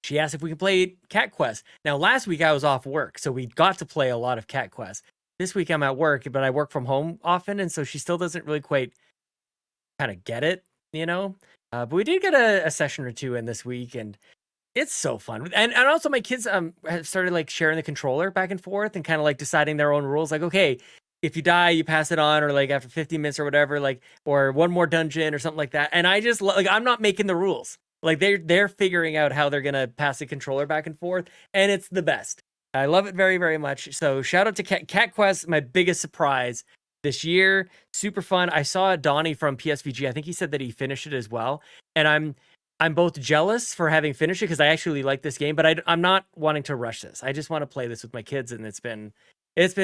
D: She asked if we can play Cat Quest. Now, last week I was off work, so we got to play a lot of Cat Quest. This week I'm at work, but I work from home often, and so she still doesn't really quite kind of get it, you know. But we did get a session or two in this week, and it's so fun. And also my kids have started like sharing the controller back and forth and kind of like deciding their own rules. Like, okay, if you die, you pass it on, or like after 15 minutes or whatever, like, or one more dungeon or something like that. And I just like, I'm not making the rules. Like they're figuring out how they're gonna pass the controller back and forth, and it's the best. I love it very, very much. So shout out to Cat Quest, my biggest surprise this year. Super fun. I saw Donnie from PSVG. I think he said that he finished it as well, and I'm both jealous for having finished it because I actually like this game, but I'm not wanting to rush this. I just want to play this with my kids, and it's been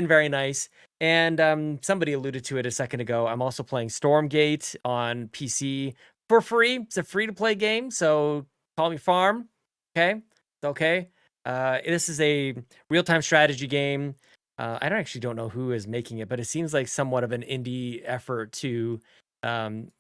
D: very nice. And somebody alluded to it a second ago. I'm also playing Stormgate on PC for free. It's a free-to-play game, so call me farm. Okay, it's okay. This is a real-time strategy game. I don't know who is making it, but it seems like somewhat of an indie effort to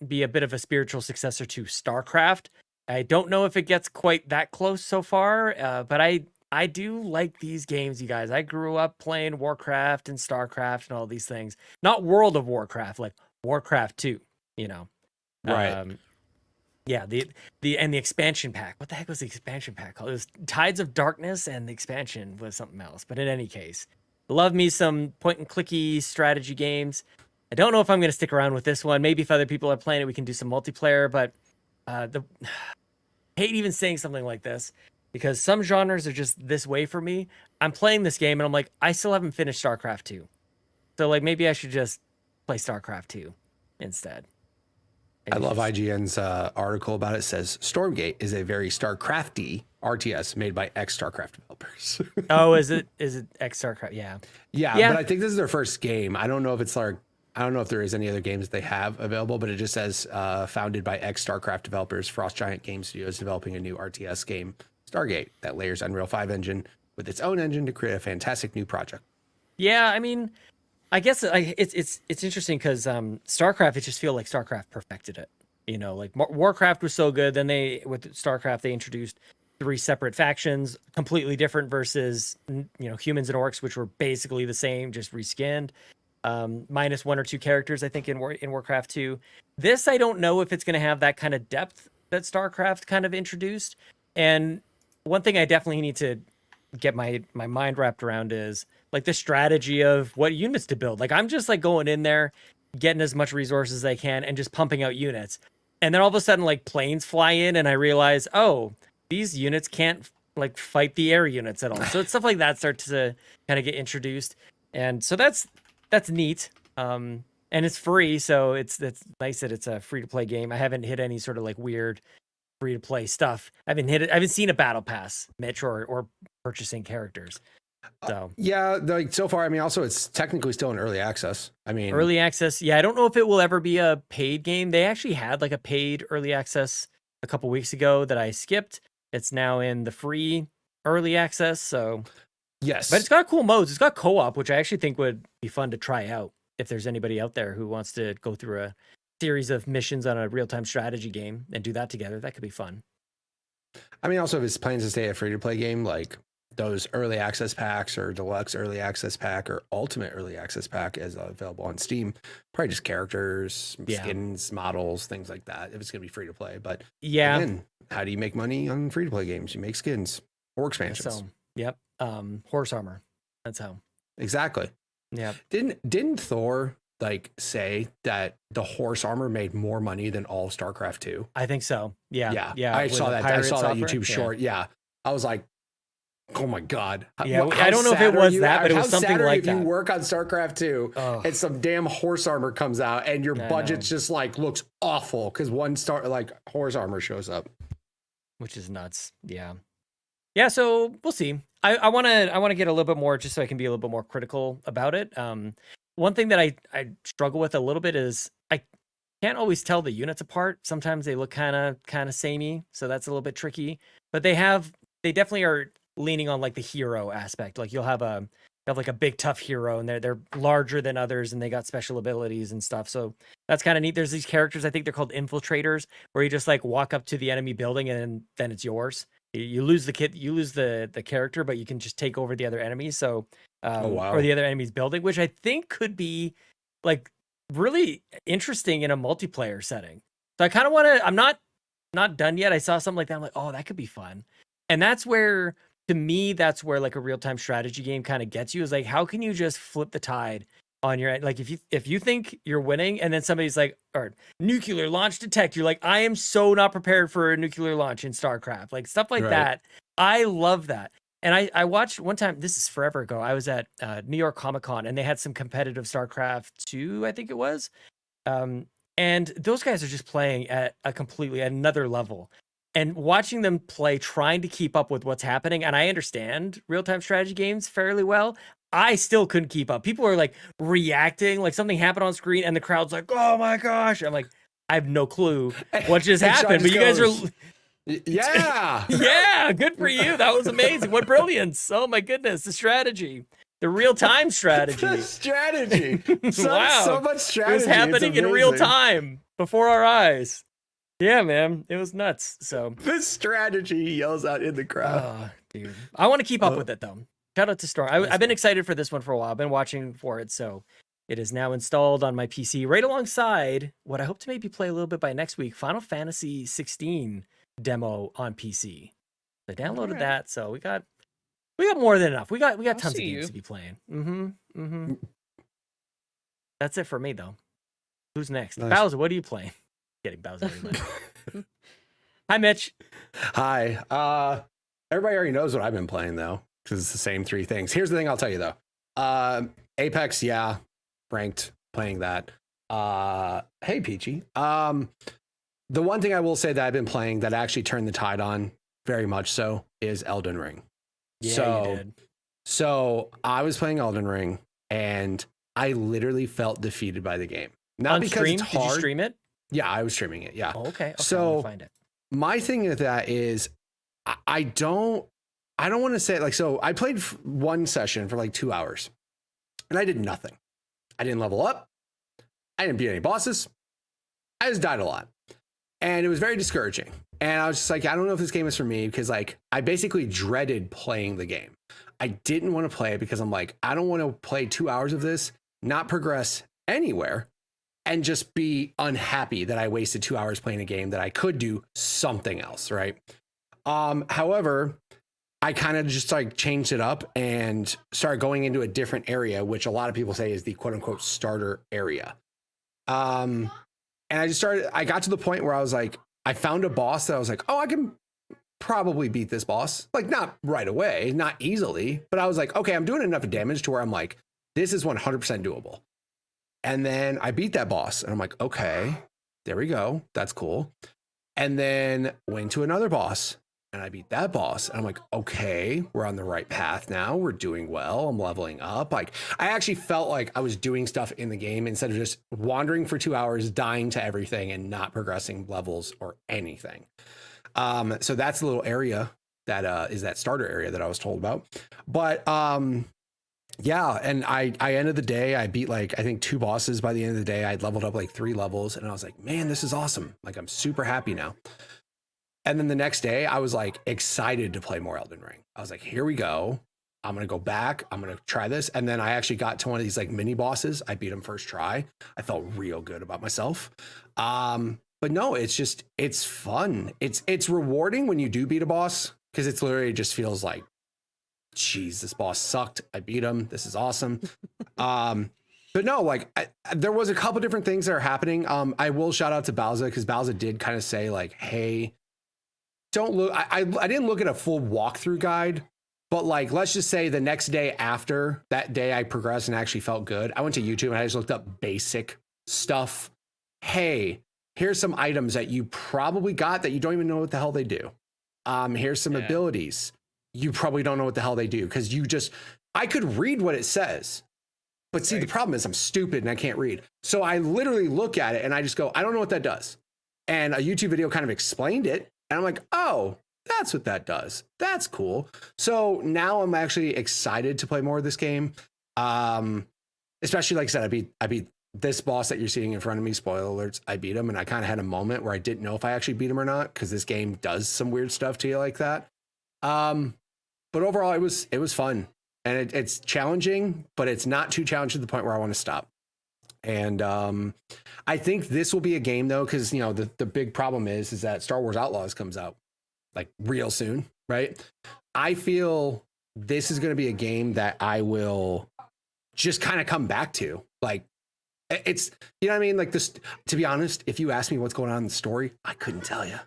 D: be a bit of a spiritual successor to StarCraft. I don't know if it gets quite that close so far, but I do like these games, you guys. I grew up playing Warcraft and StarCraft and all these things. Not World of Warcraft, like Warcraft 2, you know.
E: Right.
D: Yeah, the expansion pack. What the heck was the expansion pack called? It was Tides of Darkness, and the expansion was something else. But in any case, love me some point and clicky strategy games. I don't know if I'm going to stick around with this one. Maybe if other people are playing it, we can do some multiplayer. But I hate even saying something like this because some genres are just this way for me. I'm playing this game and I'm like, I still haven't finished StarCraft 2. So like maybe I should just play StarCraft 2 instead.
E: I love IGN's article about it. It says Stormgate is a very StarCrafty RTS made by ex-StarCraft developers.
D: Oh, is it ex-StarCraft? Yeah.
E: Yeah, but I think this is their first game. I don't know if it's like, I don't know if there is any other games they have available, but it just says founded by ex-StarCraft developers, Frost Giant Game Studios developing a new RTS game, Stargate, that layers Unreal 5 engine with its own engine to create a fantastic new project.
D: Yeah, I mean, I guess it's interesting because StarCraft, it just feels like StarCraft perfected it. You know, like Warcraft was so good. Then with StarCraft, they introduced 3 separate factions, completely different versus, you know, humans and orcs, which were basically the same, just reskinned. Minus 1 or 2 characters, I think, in Warcraft 2. This, I don't know if it's going to have that kind of depth that StarCraft kind of introduced. And one thing I definitely need to get my mind wrapped around is like the strategy of what units to build. Like I'm just like going in there, getting as much resources as I can and just pumping out units. And then all of a sudden like planes fly in and I realize, oh, these units can't like fight the air units at all. So it's stuff like that starts to kind of get introduced. And so that's neat. And it's free. So it's nice that it's a free to play game. I haven't hit any sort of like weird free to play stuff. I haven't seen a battle pass, Mitch, or purchasing characters. So
E: yeah, like so far, I mean, also it's technically still in early access. I mean,
D: early access. Yeah, I don't know if it will ever be a paid game. They actually had like a paid early access a couple weeks ago that I skipped. It's now in the free early access. So
E: yes,
D: but it's got cool modes. It's got co-op, which I actually think would be fun to try out if there's anybody out there who wants to go through a series of missions on a real-time strategy game and do that together. That could be fun.
E: I mean, also if it's plans to stay a free-to-play game, like those early access packs or deluxe early access pack or ultimate early access pack is available on Steam. Probably just characters, skins, models, things like that. If it's going to be free to play, but
D: yeah,
E: again, how do you make money on free to play games? You make skins or expansions.
D: So, yep. Horse armor. That's how.
E: Exactly.
D: Yeah.
E: Didn't Thor like say that the horse armor made more money than all of StarCraft 2?
D: I think so. Yeah.
E: I saw that. I saw that YouTube short. Yeah. I was like, oh my God.
D: Yeah, I don't know if it was that, but it was something like that.
E: If you work on StarCraft 2 and some damn horse armor comes out and your budget's just like looks awful because one horse armor shows up.
D: Which is nuts. Yeah. Yeah, so we'll see. I wanna get a little bit more just so I can be a little bit more critical about it. One thing that I struggle with a little bit is I can't always tell the units apart. Sometimes they look kind of samey, so that's a little bit tricky. But they definitely are leaning on like the hero aspect. Like you'll have a have like a big tough hero, and they're larger than others, and they got special abilities and stuff. So that's kind of neat. There's these characters, I think they're called infiltrators, where you just like walk up to the enemy building and then it's yours. You lose the kit, you lose the character, but you can just take over the other enemies. So or the other enemy's building, which I think could be like really interesting in a multiplayer setting. So I kind of want to. I'm not done yet. I saw something like that. I'm like, oh, that could be fun. And that's where, to me, that's where like a real-time strategy game kind of gets you, is like, how can you just flip the tide on your, like, if you think you're winning and then somebody's like, or nuclear launch detect, you're like, I am so not prepared for a nuclear launch in StarCraft, like stuff like that. I love that. And I watched one time, this is forever ago, I was at New York Comic Con, and they had some competitive StarCraft 2, I think it was. And those guys are just playing at a completely another level. And watching them play, trying to keep up with what's happening, and I understand real-time strategy games fairly well, I still couldn't keep up. People are like reacting, like something happened on screen, and the crowd's like, oh my gosh. I'm like, I have no clue what just happened, but you guys are...
E: Yeah.
D: Yeah, good for you. That was amazing. What brilliance. Oh my goodness, the strategy. The real-time strategy.
E: The strategy.
D: Wow.
E: So much strategy.
D: It was happening in real time before our eyes. Yeah, man. It was nuts. So
E: the strategy, he yells out in the crowd.
D: Oh, dude. I want to keep up with it, though. Shout out to Storm. I've been excited for this one for a while. I've been watching for it, so it is now installed on my PC right alongside what I hope to maybe play a little bit by next week, Final Fantasy 16 demo on PC. I downloaded that, so we got more than enough. We got tons of games to be playing. That's it for me, though. Who's next? Nice. Bowser, what are you playing? Getting Bowser. Hi, Mitch.
E: Hi. Everybody already knows what I've been playing, though, because it's the same three things. Here's the thing I'll tell you, though. Apex, yeah, ranked, playing that. Hey, Peachy. The one thing I will say that I've been playing that actually turned the tide on very much so is Elden Ring.
D: Yeah, you did.
E: So I was playing Elden Ring, and I literally felt defeated by the game. Not
D: on
E: because
D: stream?
E: it's hard.
D: Did you stream it?
E: Yeah, I was streaming it. Yeah.
D: Oh, okay.
E: So
D: find it.
E: My thing with that is I don't want to say, like, so I played one session for like 2 hours, and I did nothing. I didn't level up. I didn't beat any bosses. I just died a lot. And it was very discouraging. And I was just like, I don't know if this game is for me, because like I basically dreaded playing the game. I didn't want to play it because I'm like, I don't want to play 2 hours of this, not progress anywhere, and just be unhappy that I wasted 2 hours playing a game that I could do something else, right? However, I kind of just like changed it up and started going into a different area, which a lot of people say is the quote unquote starter area. And I got to the point where I was like, I found a boss that I was like, oh, I can probably beat this boss. Like, not right away, not easily, but I was like, okay, I'm doing enough damage to where I'm like, this is 100% doable. And then I beat that boss, and I'm like, okay, there we go. That's cool. And then went to another boss, and I beat that boss. And I'm like, okay, we're on the right path now. We're doing well. I'm leveling up. Like, I actually felt like I was doing stuff in the game instead of just wandering for 2 hours, dying to everything and not progressing levels or anything. So that's the little area that is that starter area that I was told about. But yeah, and I ended the day, I beat like, I think 2 bosses by the end of the day. I'd leveled up like 3 levels, and I was like, man, this is awesome. Like, I'm super happy now. And then the next day I was like excited to play more Elden Ring. I was like, here we go. I'm going to go back. I'm going to try this. And then I actually got to one of these like mini bosses. I beat him first try. I felt real good about myself. But no, it's fun. It's rewarding when you do beat a boss, because it's literally just feels like, geez, this boss sucked. I beat him. This is awesome. But no, like there was a couple different things that are happening. I will shout out to Bowser, because Bowser did kind of say like, hey, don't look. I didn't look at a full walkthrough guide, but like, let's just say the next day after that day I progressed and actually felt good, I went to YouTube and I just looked up basic stuff. Hey, here's some items that you probably got that you don't even know what the hell they do. Here's some abilities you probably don't know what the hell they do, because I could read what it says. But see, the problem is I'm stupid and I can't read. So I literally look at it and I just go, I don't know what that does. And a YouTube video kind of explained it. And I'm like, oh, that's what that does. That's cool. So now I'm actually excited to play more of this game. Especially like I said, I beat this boss that you're seeing in front of me. Spoiler alerts, I beat him, and I kind of had a moment where I didn't know if I actually beat him or not, because this game does some weird stuff to you like that. But overall, it was fun, and it's challenging, but it's not too challenging to the point where I want to stop. And I think this will be a game though, because you know the big problem is that Star Wars Outlaws comes out like real soon, right? I feel this is going to be a game that I will just kind of come back to. Like, it's, you know what I mean? Like this, to be honest, if you ask me what's going on in the story, I couldn't tell you.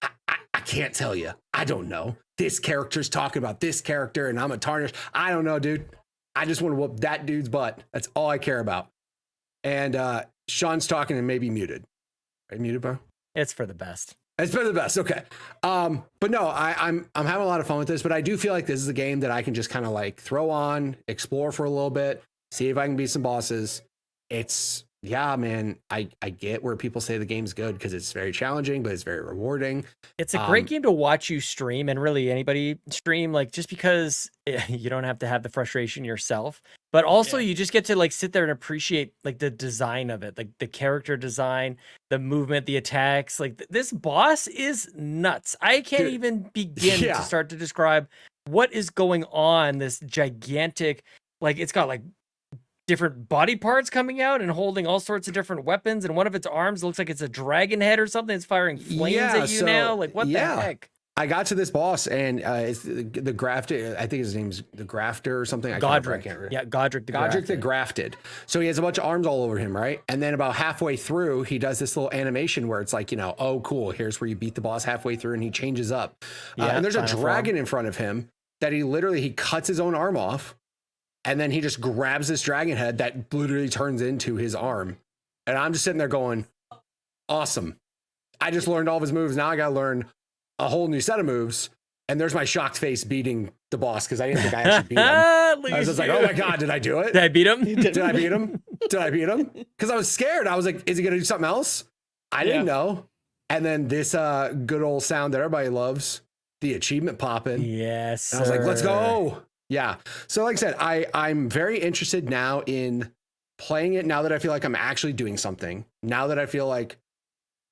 E: I can't tell you. I don't know. This character's talking about this character and I'm a tarnish. I don't know, dude. I just want to whoop that dude's butt. That's all I care about. And Sean's talking and maybe muted. Are you muted, bro?
D: It's for the best.
E: It's for the best. Okay. But no, I'm having a lot of fun with this, but I do feel like this is a game that I can just kind of like throw on, explore for a little bit, see if I can beat some bosses. It's, yeah, man, I get where people say the game's good because it's very challenging, but it's very rewarding.
D: It's a great game to watch you stream, and really anybody stream, like, just because you don't have to have the frustration yourself, but also you just get to like sit there and appreciate like the design of it, like the character design, the movement, the attacks. Like this boss is nuts. I can't even begin to start to describe what is going on. This gigantic, like, it's got like different body parts coming out and holding all sorts of different weapons, and one of its arms looks like it's a dragon head or something. It's firing flames at you now. Like, what the heck?
E: I got to this boss, and it's the grafted. I think his name's the Grafter or something.
D: Godric. Godric
E: the Grafted. So he has a bunch of arms all over him, right? And then about halfway through, he does this little animation where it's like, you know, oh, cool. Here's where you beat the boss halfway through, and he changes up. And there's a dragon in front of him that he cuts his own arm off. And then he just grabs this dragon head that literally turns into his arm. And I'm just sitting there going, awesome. I just learned all of his moves. Now I got to learn a whole new set of moves. And there's my shocked face beating the boss because I didn't think I actually beat him. I was just like, oh my God, did I do it?
D: Did I beat him?
E: Did I beat him? Did I beat him? Because I was scared. I was like, is he going to do something else? I didn't know. And then this good old sound that everybody loves, the achievement popping.
D: Yes.
E: And I was like, let's go. Yeah. So like I said, I'm very interested now in playing it now that I feel like I'm actually doing something. Now that I feel like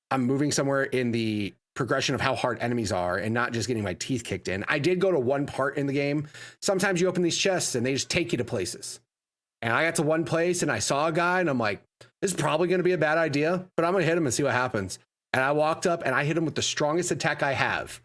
E: I'm moving somewhere in the progression of how hard enemies are and not just getting my teeth kicked in. I did go to one part in the game. Sometimes you open these chests and they just take you to places. And I got to one place and I saw a guy and I'm like, this is probably going to be a bad idea, but I'm going to hit him and see what happens. And I walked up and I hit him with the strongest attack I have.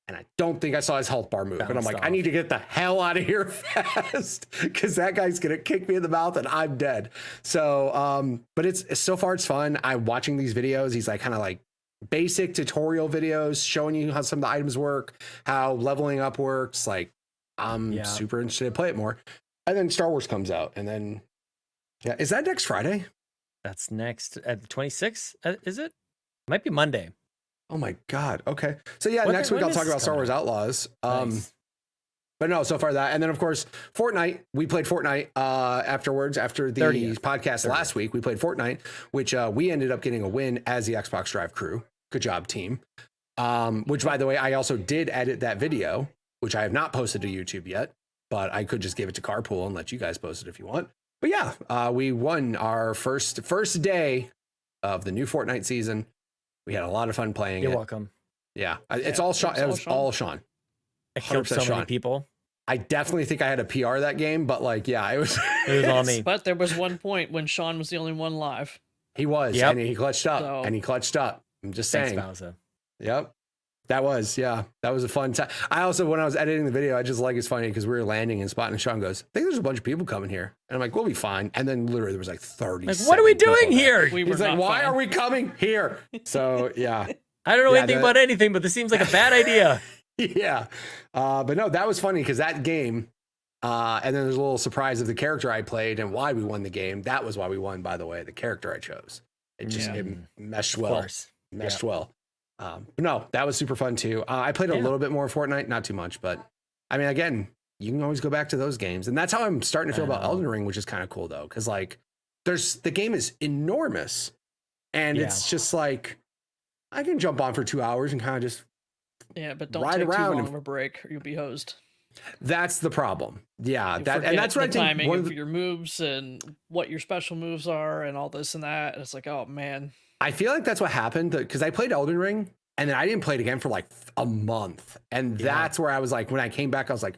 E: And I don't think I saw his health bar move. And I'm like, I need to get the hell out of here fast because that guy's going to kick me in the mouth and I'm dead. So, but it's so far it's fun. I'm watching these videos. He's like kind of like basic tutorial videos showing you how some of the items work, how leveling up works. Like, I'm super interested to play it more. And then Star Wars comes out. And then, is that next Friday?
D: That's next at the 26th. Is it? Might be Monday.
E: Oh my God. Okay. So next week I'll talk about Star Wars Outlaws.
D: Nice.
E: But no, so far that. And then of course, Fortnite, we played Fortnite afterwards, after the podcast last week, we played Fortnite, which we ended up getting a win as the Xbox Drive crew. Good job, team. Which by the way, I also did edit that video, which I have not posted to YouTube yet, but I could just give it to Carpool and let you guys post it if you want. But yeah, we won our first day of the new Fortnite season. We had a lot of fun playing.
D: You're welcome.
E: Yeah, it's all Sean. It was all Sean.
D: I killed so many people.
E: I definitely think I had a PR that game, but like, yeah, it was
D: all me.
A: But there was one point when Sean was the only one live.
E: He was, and he clutched up. I'm just saying.
D: Thanks, Bowser.
E: Yep. That was a fun time. I also, when I was editing the video, I just like, it's funny because we were landing and spotting, and Sean goes, I think there's a bunch of people coming here. And I'm like, we'll be fine. And then literally there was like 30.
D: Like, what are we doing here?
E: He's like, why are we coming here? So yeah.
D: I don't know anything about anything, but this seems like a bad idea.
E: Yeah. But no, that was funny because that game, and then there's a little surprise of the character I played and why we won the game. That was why we won, by the way, the character I chose. It just it meshed well. Meshed well. But no, that was super fun too. I played a little bit more Fortnite, not too much, but I mean, again, you can always go back to those games. And that's how I'm starting to feel about Elden Ring, which is kind of cool though. Cause like the game is enormous and it's just like, I can jump on for 2 hours and kind of just
A: Yeah, but don't
E: ride
A: take too
E: around.
A: long of a break, or you'll be hosed.
E: That's the problem. Yeah,
A: You
E: and that's what I
A: the
E: think.
A: timing
E: One
A: of
E: of the,
A: your moves and what your special moves are, and all this and that. And it's like, oh man.
E: I feel like that's what happened because I played Elden Ring and then I didn't play it again for like a month, and that's where I was like, when I came back, I was like,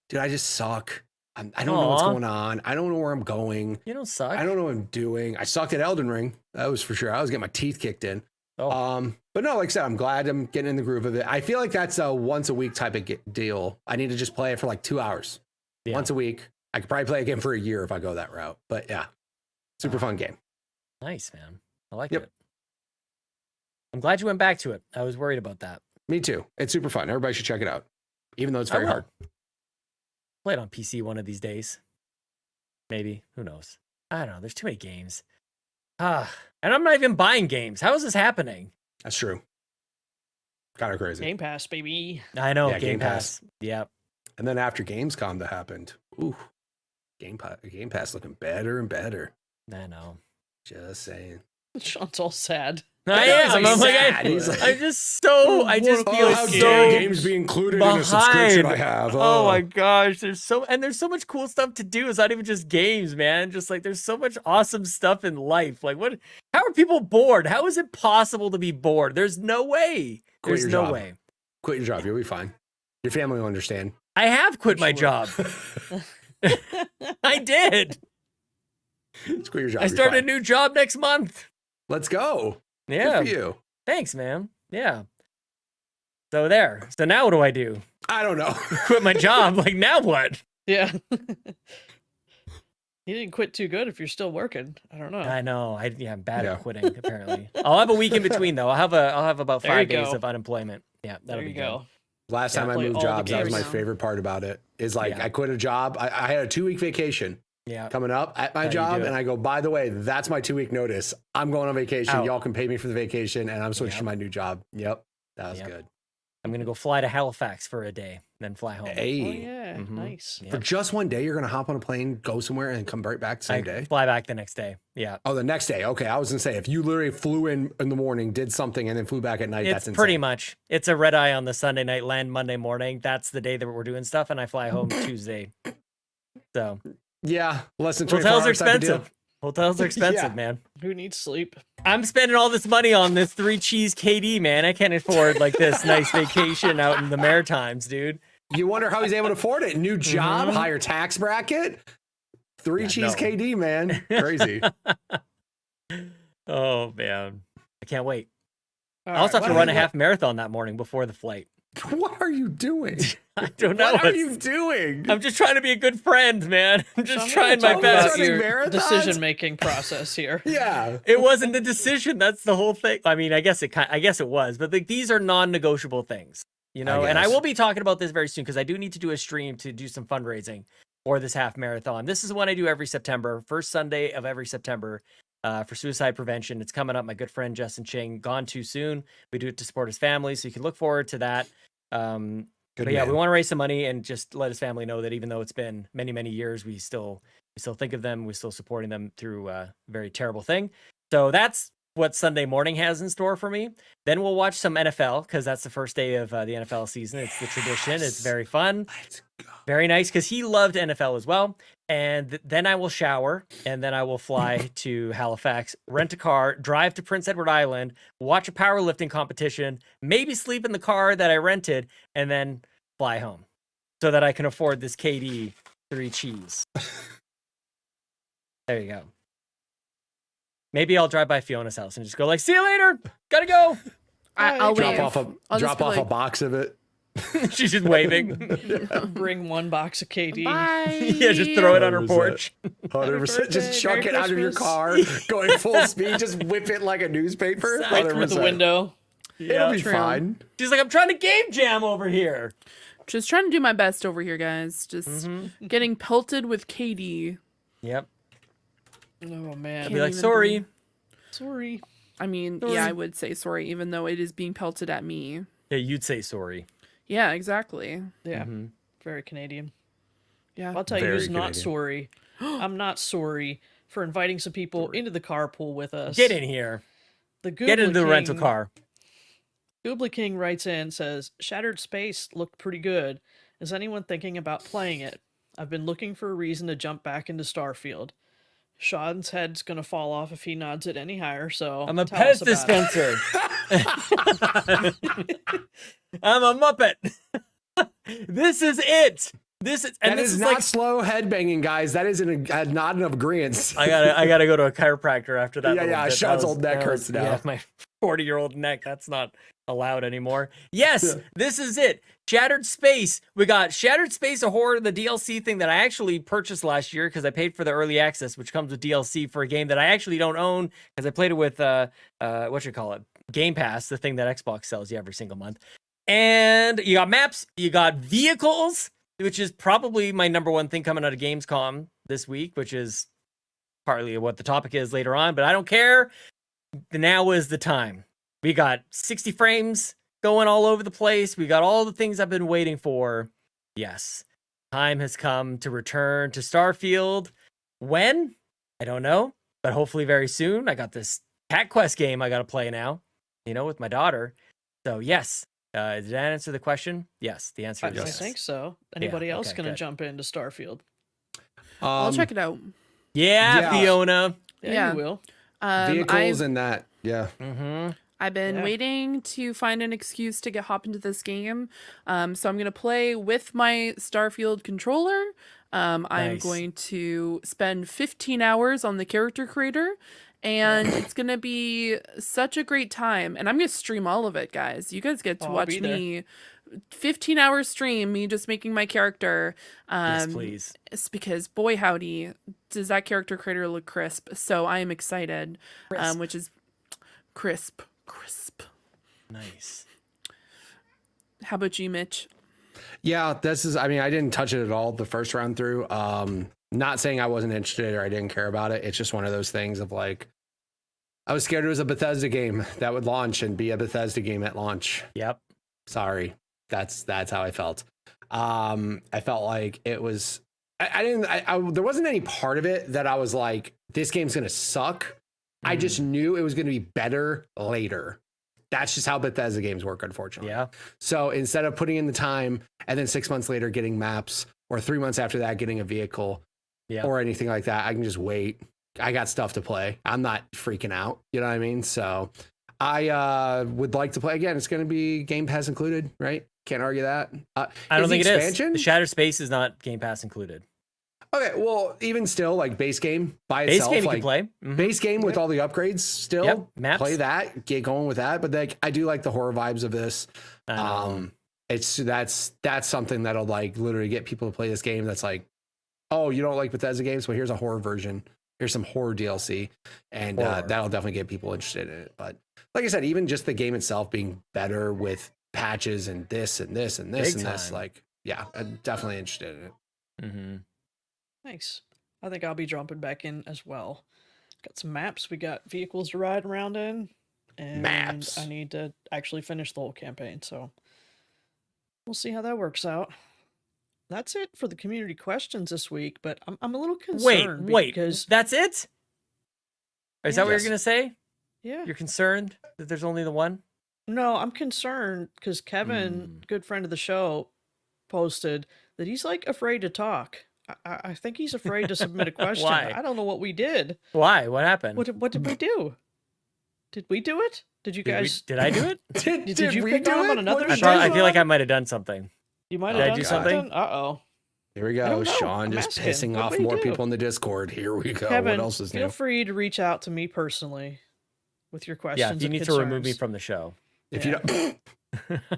E: dude, I just suck. I don't know what's going on. I don't know where I'm going.
D: You don't suck.
E: I don't know what I'm doing. I sucked at Elden Ring. That was for sure. I was getting my teeth kicked in.
D: Oh.
E: But no, like I said, I'm glad I'm getting in the groove of it. I feel like that's a once a week type of deal. I need to just play it for like 2 hours once a week. I could probably play again for a year if I go that route. But yeah, super fun game.
D: Nice, man. I like it. I'm glad you went back to it. I was worried about that.
E: Me too. It's super fun. Everybody should check it out, even though it's very hard.
D: Play it on PC one of these days. Maybe. Who knows? I don't know. There's too many games. And I'm not even buying games. How is this happening?
E: That's true. Kind of crazy.
A: Game Pass, baby.
D: I know.
E: Yeah,
D: Game Pass. Yep.
E: And then after Gamescom that happened, Game Pass looking better and better.
D: I know.
E: Just saying.
A: Sean's all sad.
D: I am. I'm like, I'm just so. I just feel
E: how
D: so
E: dare games be included in a subscription I have.
D: Oh my gosh, there's so much cool stuff to do. It's not even just games, man. Just like there's so much awesome stuff in life. Like what? How are people bored? How is it possible to be bored? There's no way. There's no way.
E: Quit your job. You'll be fine. Your family will understand.
D: I have quit my job. I did.
E: Just quit your job.
D: I start a new job next month.
E: Let's go.
D: Yeah.
E: Good for you.
D: Thanks, man. Yeah. So there. So now what do I do?
E: I don't know.
D: Quit my job. Like now what?
A: Yeah. You didn't quit too good if you're still working. I don't know.
D: I know. I'm bad at quitting. Apparently, I'll have a week in between though. I'll have about 5 days of unemployment. Yeah, that'll be good.
E: Last time I moved jobs, that was my favorite part about it. Is like I quit a job. I had a 2-week vacation.
D: Yeah.
E: Coming up at my job, and I go, by the way, that's my 2-week notice. I'm going on vacation. Y'all can pay me for the vacation, and I'm switching to my new job. Yep, that was good.
D: I'm gonna go fly to Halifax for a day, then fly home.
E: Hey,
A: oh, yeah, nice.
E: For just one day, you're gonna hop on a plane, go somewhere, and come right back the same day.
D: Fly back the next day. Yeah.
E: Oh, the next day. Okay, I was gonna say if you literally flew in the morning, did something, and then flew back at night, that's insane.
D: Pretty much. It's a red eye on the Sunday night, land Monday morning. That's the day that we're doing stuff, and I fly home Tuesday. So.
E: Yeah, less than 24
D: hotels are
E: hours type of deal.
D: expensive. Hotels are expensive, man.
A: Who needs sleep?
D: I'm spending all this money on this 3 cheese KD, man. I can't afford like this nice vacation out in the Maritimes, dude.
E: You wonder how he's able to afford it. New job, higher tax bracket, 3 cheese KD, man. Crazy.
D: Oh man, I can't wait. I also have to run a half marathon that morning before the flight.
E: What are you doing?
D: I don't know.
E: What are you doing?
D: I'm just trying to be a good friend, man. I'm just trying my best.
A: Your decision-making process here.
E: Yeah,
D: it wasn't a decision. That's the whole thing. I mean, I guess it was, but like, these are non-negotiable things, you know. And I will be talking about this very soon because I do need to do a stream to do some fundraising for this half marathon. This is one I do every September, first Sunday of every September. For suicide prevention. It's coming up. My good friend Justin Ching, gone too soon. We do it to support his family, so you can look forward to that. But yeah, we want to raise some money and just let his family know that even though it's been many, many years, we still think of them. We're still supporting them through a very terrible thing. So that's what Sunday morning has in store for me. Then we'll watch some NFL because that's the first day of the NFL season. It's the tradition. It's very fun. Very nice because he loved NFL as well. And then I will shower and then I will fly to Halifax, rent a car, drive to Prince Edward Island, watch a powerlifting competition, maybe sleep in the car that I rented, and then fly home so that I can afford this KD 3 cheese. There you go. Maybe I'll drive by Fiona's house and just go like, see you later. Gotta go.
C: I'll
E: drop off a box of it.
D: She's just waving.
A: Bring 1 box of KD.
C: Bye.
D: Yeah, just throw it on her porch.
E: 100%. Just chuck it out of your car, going full speed. Just whip it like a newspaper.
A: Right through the window.
E: It'll be fine.
D: She's like, I'm trying to game jam over here.
C: Just trying to do my best over here, guys. Just getting pelted with KD.
D: Yep.
A: Oh man.
D: I'll be like, sorry.
A: Sorry.
C: I mean, yeah, I would say sorry, even though it is being pelted at me.
D: Yeah, you'd say sorry.
C: Yeah, exactly.
A: Yeah. Very Canadian.
C: Yeah.
A: I'll tell you who's not sorry. I'm not sorry for inviting some people into the carpool with us.
D: Get in here.
A: The good
D: Get into the rental car.
A: Goobly King writes in, says, Shattered Space looked pretty good. Is anyone thinking about playing it? I've been looking for a reason to jump back into Starfield. Sean's head's gonna fall off if he nods it any higher, so
D: I'm a
A: tell
D: pet
A: us about
D: dispenser. I'm a Muppet. This is it.
E: That is not slow headbanging, guys. That is not an agreement.
D: I gotta go to a chiropractor after that.
E: Yeah. Sean's old neck hurts now.
D: Yeah, my 40-year-old neck. That's not allowed anymore. Yes, this is it. Shattered Space. We got Shattered Space, a horror, the DLC thing that I actually purchased last year because I paid for the early access, which comes with DLC for a game that I actually don't own because I played it with Game Pass, the thing that Xbox sells you every single month. And you got maps, you got vehicles, which is probably my number one thing coming out of Gamescom this week, which is partly what the topic is later on, but I don't care. Now is the time. We got 60 frames going all over the place. We got all the things I've been waiting for. Yes, time has come to return to Starfield. When? I don't know, but hopefully very soon. I got this Cat Quest game I got to play now, with my daughter. So yes. Did that answer the question? Yes, the answer is yes.
A: I think so. Anybody else going to jump into Starfield?
C: I'll check it out.
D: Yeah, Fiona.
A: Yeah, you will.
E: Vehicles and that. Yeah.
D: Mm-hmm.
C: I've been waiting to find an excuse to hop into this game. So I'm going to play with my Starfield controller. I'm going to spend 15 hours on the character creator. And it's going to be such a great time. And I'm going to stream all of it, guys. You guys get to watch me 15-hour stream, me just making my character.
D: Yes, please.
C: It's because, boy, howdy, does that character creator look crisp. So I am excited, which is crisp.
D: Nice.
C: How about you, Mitch?
E: Yeah, I didn't touch it at all the first round through. Not saying I wasn't interested or I didn't care about it. It's just one of those things of like, I was scared it was a Bethesda game that would launch and be a Bethesda game at launch.
D: Yep.
E: Sorry. That's how I felt. I felt like it was, there wasn't any part of it that I was like, this game's going to suck. I just knew it was going to be better later. That's just how Bethesda games work, unfortunately.
D: Yeah.
E: So instead of putting in the time and then 6 months later getting maps, or 3 months after that getting a vehicle, or anything like that, I can just wait. I got stuff to play. I'm not freaking out. You know what I mean? So I would like to play again. It's going to be Game Pass included, right? Can't argue that.
D: I don't think it is. The Shattered Space is not Game Pass included.
E: Okay, well, even still, like base game by itself,
D: base game
E: like
D: you can play.
E: Base game with all the upgrades, still
D: Maps.
E: Play that, get going with that. But like, I do like the horror vibes of this. That's something that'll like literally get people to play this game. That's like, oh, you don't like Bethesda games? Well, here's a horror version. Here's some horror DLC, and that'll definitely get people interested in it. But like I said, even just the game itself being better with patches and this and this and this and this, like, yeah, I'm definitely interested in it.
D: Mm-hmm.
A: Nice. I think I'll be jumping back in as well. Got some maps. We got vehicles to ride around in, and
E: maps.
A: I need to actually finish the whole campaign, so we'll see how that works out. That's it for the community questions this week, but I'm a little concerned.
D: Wait,
A: because
D: that's it? Is that what you're gonna say?
A: Yeah.
D: You're concerned that there's only the one?
A: No, I'm concerned because Kevin, good friend of the show, posted that he's like afraid to talk. I think he's afraid to submit a question.
D: Why?
A: I don't know what we did.
D: Why? What happened?
A: What did we do? Did we do it? Did you guys?
D: Did I do it?
A: Did you pick on him on another show?
D: I feel like I might have done something.
A: You might
D: Did
A: have
D: I do something?
A: Uh-oh.
E: Here we go. Sean just pissing off more people in the Discord. Here we go.
A: Kevin,
E: what else is new?
A: Feel free to reach out to me personally with your questions.
D: Yeah, if you need to remove me from the show.
E: If you don't,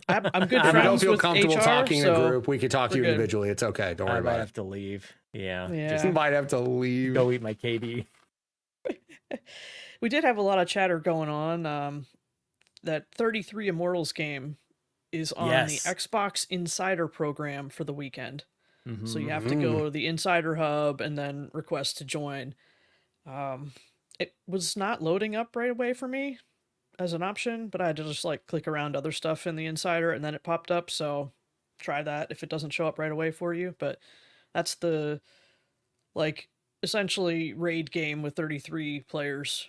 A: I'm good
E: if you don't
A: friends
E: feel
A: with
E: comfortable
A: HR,
E: talking in
A: so
E: a group, we could talk to you
A: good.
E: individually. It's okay. Don't worry
D: I
E: about
D: might
E: it.
D: have to leave. Yeah.
E: You might have to leave.
D: Go eat my KD.
A: We did have a lot of chatter going on. That 33 Immortals game is on the Xbox Insider program for the weekend.
D: Mm-hmm.
A: So you have to go to the Insider Hub and then request to join. It was not loading up right away for me as an option, but I had to just like click around other stuff in the Insider and then it popped up. So try that if it doesn't show up right away for you. But that's the like essentially raid game with 33 players.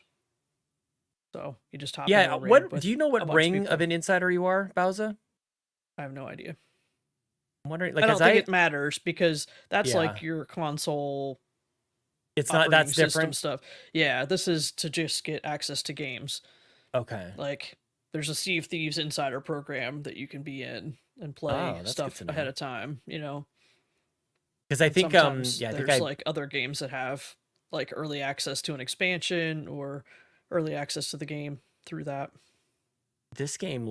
A: So you just hop
D: Yeah,
A: into a raid
D: what
A: with
D: do you know
A: a
D: what
A: bunch of
D: ring
A: people.
D: of an insider you are, Bowser?
A: I have no idea.
D: I'm wondering,
A: I
D: like,
A: don't
D: as
A: think it matters because that's
D: yeah,
A: like your console
D: it's not
A: operating
D: that's
A: system
D: different.
A: stuff. Yeah, this is to just get access to games.
D: Okay.
A: Like there's a Sea of Thieves insider program that you can be in and play
D: Oh, that's good
A: stuff
D: to
A: ahead
D: know.
A: of time, you know.
D: Because I
A: And
D: think
A: sometimes
D: yeah, I think
A: there's like other games that have like early access to an expansion or early access to the game through that.
D: this game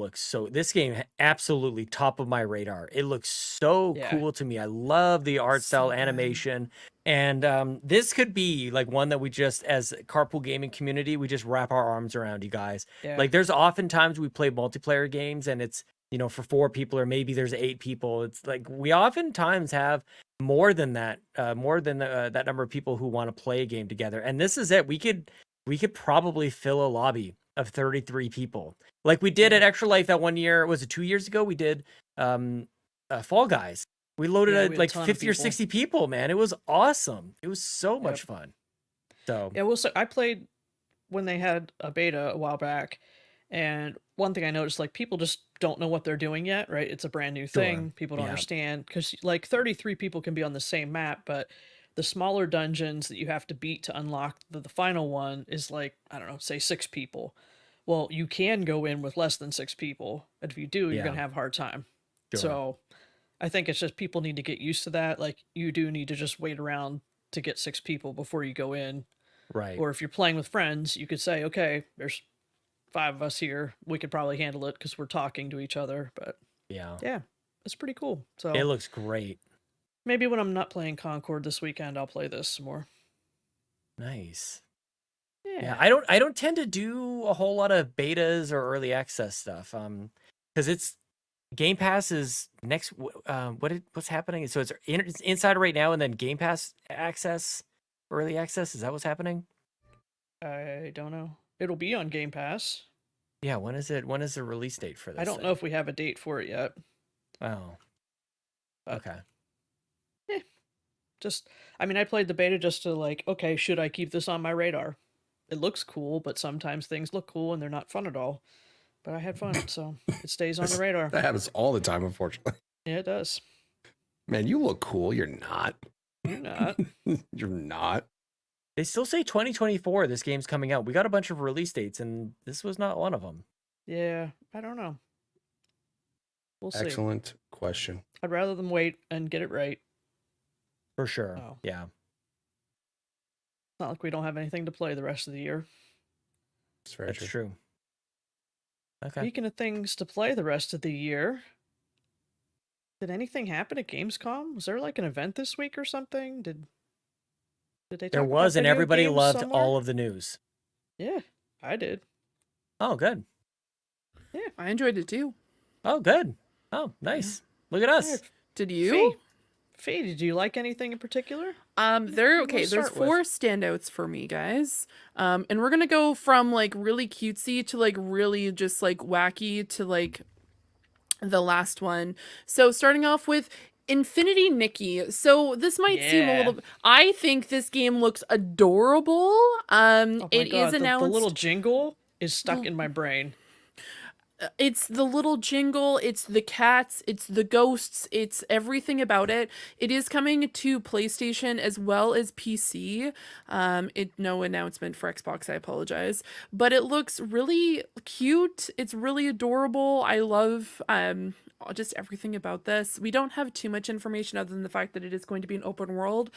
D: absolutely top of my radar. It looks so
A: Yeah.
D: cool to me. I love the art
A: So
D: style,
A: good.
D: animation, and this could be like one that we just, as a carpool gaming community, we just wrap our arms around, you guys.
A: Yeah.
D: Like there's oftentimes we play multiplayer games and it's, you know, for 4 people or maybe there's 8 people. It's like we oftentimes have more than that, that number of people who want to play a game together. And this is it. We could probably fill a lobby of 33 people. Like we did
A: Yeah.
D: at Extra Life that one year. Was it 2 years ago? We did Fall Guys. We loaded
A: Yeah, we had a
D: like
A: ton of
D: 50 or
A: people.
D: 60 people, man. It was awesome. It was so much fun. So
A: Yeah, well, so I played when they had a beta a while back, and one thing I noticed, like people just don't know what they're doing yet, right? It's a brand new
D: Sure.
A: thing. People don't
D: Yeah.
A: understand because like 33 people can be on the same map, but the smaller dungeons that you have to beat to unlock the final one is like, I don't know, say 6 people. Well, you can go in with less than 6 people, and if you do, you're
D: Yeah.
A: gonna have a hard time.
D: Sure.
A: So I think it's just people need to get used to that. Like you do need to just wait around to get 6 people before you go in.
D: Right.
A: Or if you're playing with friends, you could say, okay, there's 5 of us here. We could probably handle it because we're talking to each other. But
D: Yeah.
A: yeah, it's pretty cool. So
D: It looks great.
A: maybe when I'm not playing Concord this weekend, I'll play this some more.
D: Nice.
A: Yeah.
D: Yeah, I don't tend to do a whole lot of betas or early access stuff. Because it's Game Pass is next. What's happening? So it's Insider right now, and then Game Pass access, early access. Is that what's happening?
A: I don't know. It'll be on Game Pass.
D: Yeah. When is it? When is the release date for this?
A: I don't know if we have a date for it yet.
D: Oh.
A: But
D: Okay.
A: just, I mean, I played the beta just to like, okay, should I keep this on my radar? It looks cool, but sometimes things look cool and they're not fun at all. But I had fun, so it stays on the radar.
E: That happens all the time, unfortunately.
A: Yeah, it does.
E: Man, you look cool. You're not.
A: You're not.
E: You're not.
D: They still say 2024. This game's coming out. We got a bunch of release dates, and this was not one of them.
A: Yeah, I don't know. We'll see.
E: Excellent question.
A: I'd rather them wait and get it right.
D: For sure.
A: Oh.
D: Yeah.
A: It's not like we don't have anything to play the rest of the year.
E: It's very
D: That's true. Okay.
A: Speaking of things to play the rest of the year, did anything happen at Gamescom? Was there like an event this week or something? Did they?
D: There
A: talk
D: was,
A: about
D: and
A: video
D: everybody
A: games
D: loved
A: somewhere?
D: all of the news.
A: Yeah, I did.
D: Oh, good.
C: Yeah, I enjoyed it too.
D: Oh, good. Oh, nice. Look at us.
C: Did you?
A: Fee, did you like anything in particular?
C: There's
A: to start
C: 4 standouts for me, guys. And we're gonna go from like really cutesy to like really just like wacky to like the last one. So starting off with Infinity Nikki. So this might seem a little. I think this game looks adorable.
A: Oh my
C: It
A: God,
C: is announced.
A: The little jingle is stuck in my brain.
C: It's the little jingle, it's the cats, it's the ghosts, it's everything about it. It is coming to PlayStation as well as PC. No announcement for Xbox, I apologize. But it looks really cute. It's really adorable. I love just everything about this. We don't have too much information other than the fact that it is going to be an open world.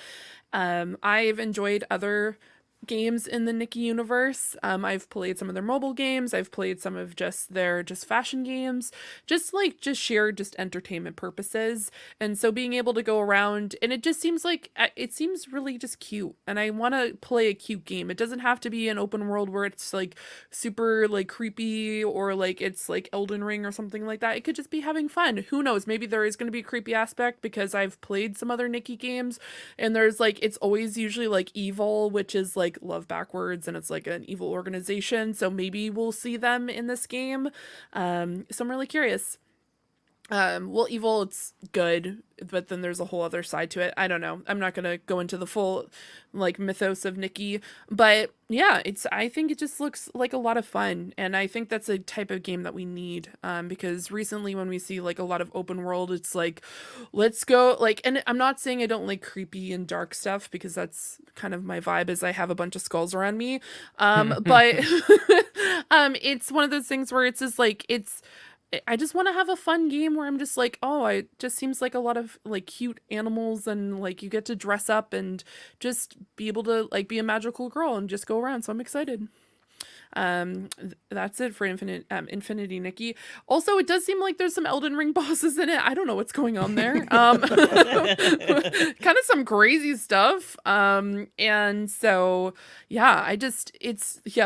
C: I've enjoyed other games in the Nikki universe. I've played some of their mobile games. I've played some of their fashion games, just shared entertainment purposes. And so being able to go around, and it just seems like it seems really just cute. And I want to play a cute game. It doesn't have to be an open world where it's like super like creepy or like it's like Elden Ring or something like that. It could just be having fun. Who knows? Maybe there is going to be a creepy aspect because I've played some other Nikki games and there's like, it's always usually like evil, which is like love backwards, and it's like an evil organization, so maybe we'll see them in this game. So I'm really curious. Well, evil, it's good, but then there's a whole other side to it. I don't know. I'm not gonna go into the full like mythos of Nikki, but yeah, I think it just looks like a lot of fun, and I think that's a type of game that we need. Because recently when we see like a lot of open world, it's like, let's go like, and I'm not saying I don't like creepy and dark stuff, because that's kind of my vibe, as I have a bunch of skulls around me. But it's one of those things where it's just like I just want to have a fun game where I'm just like, oh, it just seems like a lot of like cute animals, and like you get to dress up and just be able to like be a magical girl and just go around. So I'm excited. That's it for Infinity Nikki. Also, it does seem like there's some Elden Ring bosses in it. I don't know what's going on there. Kind of some crazy stuff. And so yeah,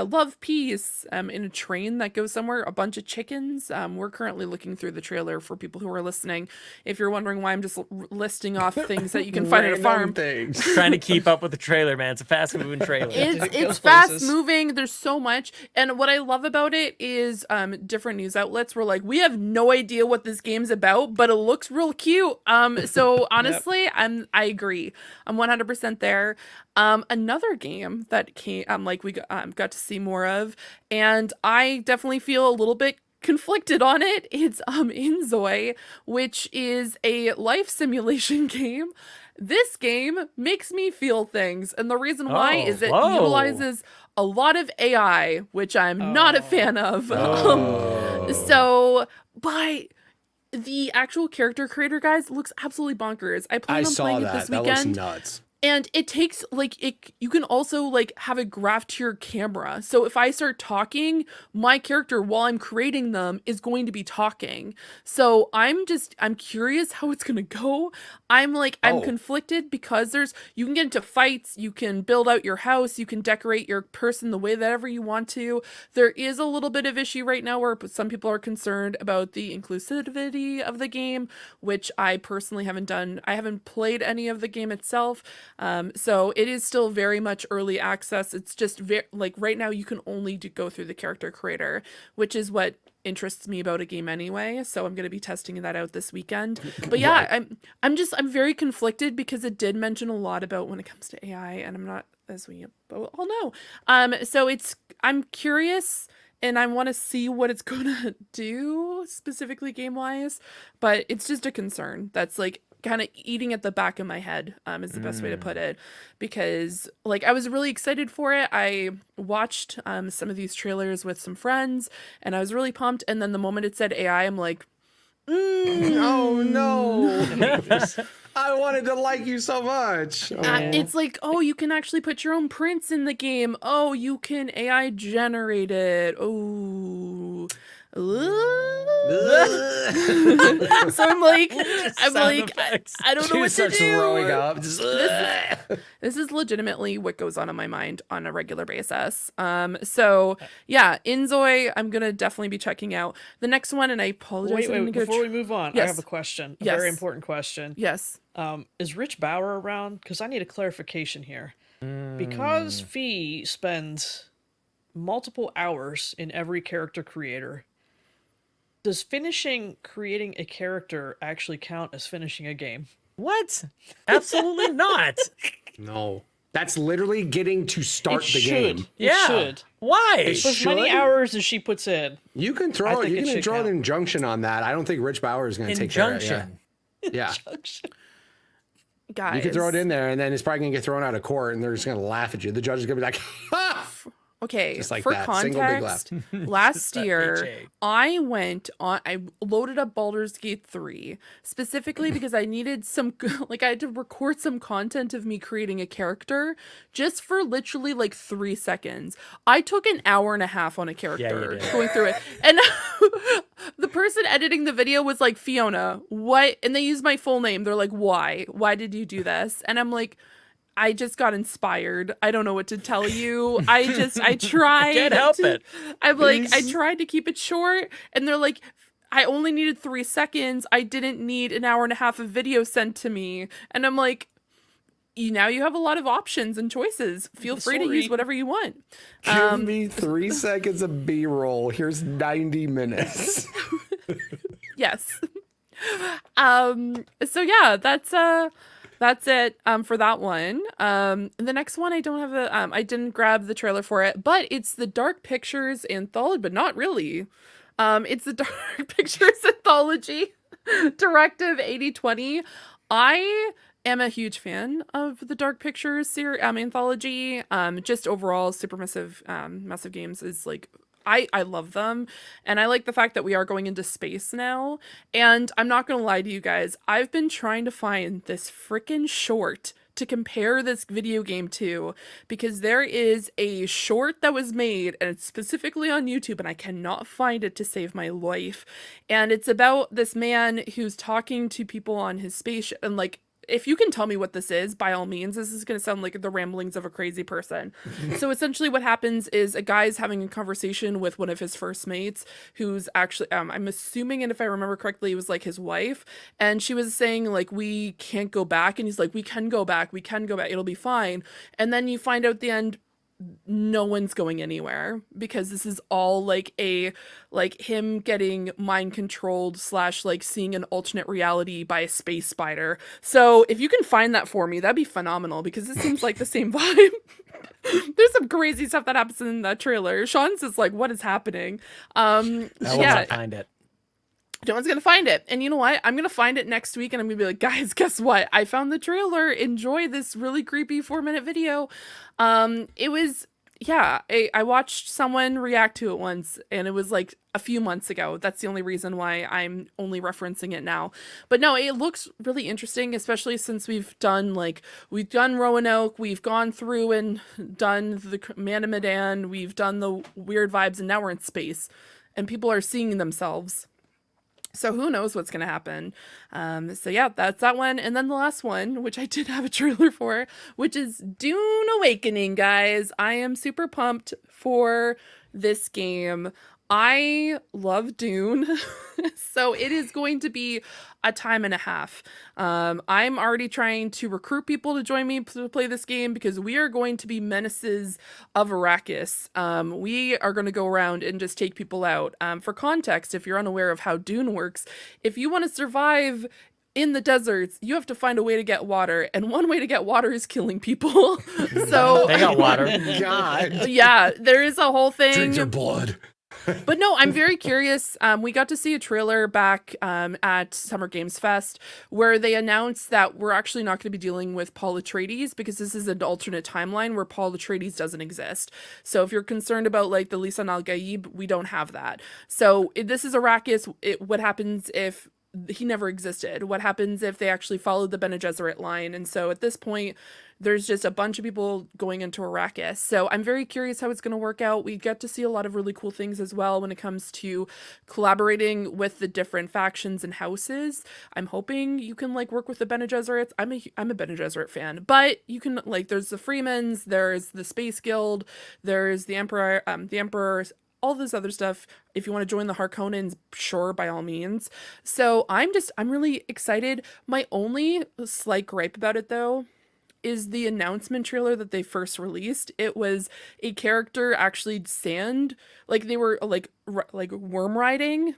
C: love peace. In a train that goes somewhere, a bunch of chickens. We're currently looking through the trailer for people who are listening. If you're wondering why I'm just listing off things that you can find at a farm.
E: Things.
D: Trying to keep up with the trailer, man. It's a fast moving trailer.
C: It's fast moving. There's so much. And what I love about it is different news outlets were like, we have no idea what this game's about, but it looks real cute. So honestly, I agree. I'm 100% there. Another game that came, we got to see more of, and I definitely feel a little bit conflicted on it. It's Inzoi, which is a life simulation game. This game makes me feel things, and the reason why is it utilizes a lot of AI, which I'm not a fan of. But the actual character creator, guys, looks absolutely bonkers. I plan on playing it this weekend.
E: That looks nuts.
C: And it takes you can also like have it graph to your camera. So if I start talking, my character while I'm creating them is going to be talking. So I'm curious how it's going to go. I'm conflicted because you can get into fights, you can build out your house, you can decorate your person the way that ever you want to. There is a little bit of issue right now where some people are concerned about the inclusivity of the game, which I personally haven't done. I haven't played any of the game itself. So it is still very much early access. It's just right now you can only go through the character creator, which is what interests me about a game anyway. So I'm going to be testing that out this weekend. But yeah, I'm very conflicted because it did mention a lot about when it comes to AI, and I'm not, as we all know. So I'm curious, and I want to see what it's going to do specifically game wise, but it's just a concern that's like kind of eating at the back of my head, is the best way to put it, because like I was really excited for it. I watched some of these trailers with some friends, and I was really pumped, and then the moment it said AI, I'm like,
E: oh no. I wanted to like you so much.
C: It's like, oh, you can actually put your own prints in the game. Oh, you can AI generate it. Oh. So I'm like, I don't know what to do.
E: Throwing up.
C: This is legitimately what goes on in my mind on a regular basis. So yeah, Inzoi, I'm gonna definitely be checking out. The next one, and I apologize.
A: Wait, before we move on,
C: yes.
A: I have a question. A
C: yes.
A: very important question.
C: Yes.
A: Is Rich Bauer around? Because I need a clarification here. Because Fee spends multiple hours in every character creator, does creating a character actually count as finishing a game?
D: What? Absolutely not.
E: No. That's literally getting to start the game.
A: It should.
D: Why?
A: For as many hours as she puts in.
E: You can throw an injunction on that. I don't think Rich Bauer is going to take care of it. Yeah.
C: Guys.
E: You can throw it in there, and then it's probably going to get thrown out of court, and they're just going to laugh at you. The judge is going to be like, ha!
C: Okay,
E: just like
C: for
E: that.
C: context, last year I loaded up Baldur's Gate 3 specifically because I needed I had to record some content of me creating a character just for literally 3 seconds. I took an hour and a half on a character going through it, and the person editing the video was like, Fiona, what? And they used my full name. They're like, why did you do this? And I'm like, I just got inspired. I don't know what to tell you. I tried.
D: Can't help it.
C: I'm like, I tried to keep it short, and they're like, I only needed 3 seconds. I didn't need an hour and a half of video sent to me. And I'm like, now you have a lot of options and choices. Feel free to use whatever you want.
E: Give me 3 seconds of B-roll. Here's 90 minutes.
C: Yes. So yeah, that's it for that one. The next one I don't have I didn't grab the trailer for it, but it's the Dark Pictures anthology, but not really. It's the Dark Pictures anthology Directive 8020. I am a huge fan of the Dark Pictures series anthology. Just overall Supermassive Massive Games is like I love them, and I like the fact that we are going into space now. And I'm not gonna lie to you guys, I've been trying to find this freaking short to compare this video game to, because there is a short that was made, and it's specifically on YouTube, and I cannot find it to save my life. And it's about this man who's talking to people on his spaceship, and like, if you can tell me what this is, by all means, this is going to sound like the ramblings of a crazy person. So essentially what happens is a guy's having a conversation with one of his first mates, who's actually, I'm assuming, and if I remember correctly, it was like his wife. And she was saying like, we can't go back. And he's like, we can go back. It'll be fine. And then you find out at the end, no one's going anywhere, because this is all like him getting mind controlled / like seeing an alternate reality by a space spider. So if you can find that for me, that'd be phenomenal, because it seems like the same vibe. There's some crazy stuff that happens in that trailer. Sean's is like, what is happening?
D: I will not find it.
C: No one's gonna find it. And you know what? I'm gonna find it next week, and I'm gonna be like, guys, guess what? I found the trailer. Enjoy this really creepy 4-minute video. It was, yeah, I watched someone react to it once, and it was like a few months ago. That's the only reason why I'm only referencing it now. But no, it looks really interesting, especially since we've done Roanoke, we've gone through and done the Man of Medan, we've done the weird vibes, and now we're in space, and people are seeing themselves. So who knows what's going to happen. So yeah, that's that one. And then the last one, which I did have a trailer for, which is Dune Awakening, guys. I am super pumped for this game. I love Dune. So it is going to be a time and a half. I'm already trying to recruit people to join me to play this game, because we are going to be menaces of Arrakis. We are going to go around and just take people out. For context, if you're unaware of how Dune works, if you want to survive in the deserts, you have to find a way to get water, and one way to get water is killing people. So
D: They got water.
E: God.
C: yeah, there is a whole thing.
E: Drink your blood.
C: But no, I'm very curious. We got to see a trailer back at Summer Games Fest, where they announced that we're actually not going to be dealing with Paul Atreides, because this is an alternate timeline where Paul Atreides doesn't exist. So if you're concerned about like the Lisan al-Gaib, we don't have that. So this is Arrakis. What happens if he never existed? What happens if they actually followed the Bene Gesserit line? And so at this point, there's just a bunch of people going into Arrakis. So I'm very curious how it's going to work out. We get to see a lot of really cool things as well when it comes to collaborating with the different factions and houses. I'm hoping you can like work with the Bene Gesserits. I'm a Bene Gesserit fan, but you can like, there's the Freemans, there's the Space Guild, there's the Emperor, all this other stuff. If you want to join the Harkonnens, sure, by all means. So I'm really excited. My only slight gripe about it though is the announcement trailer that they first released. It was a character actually like they were like worm riding.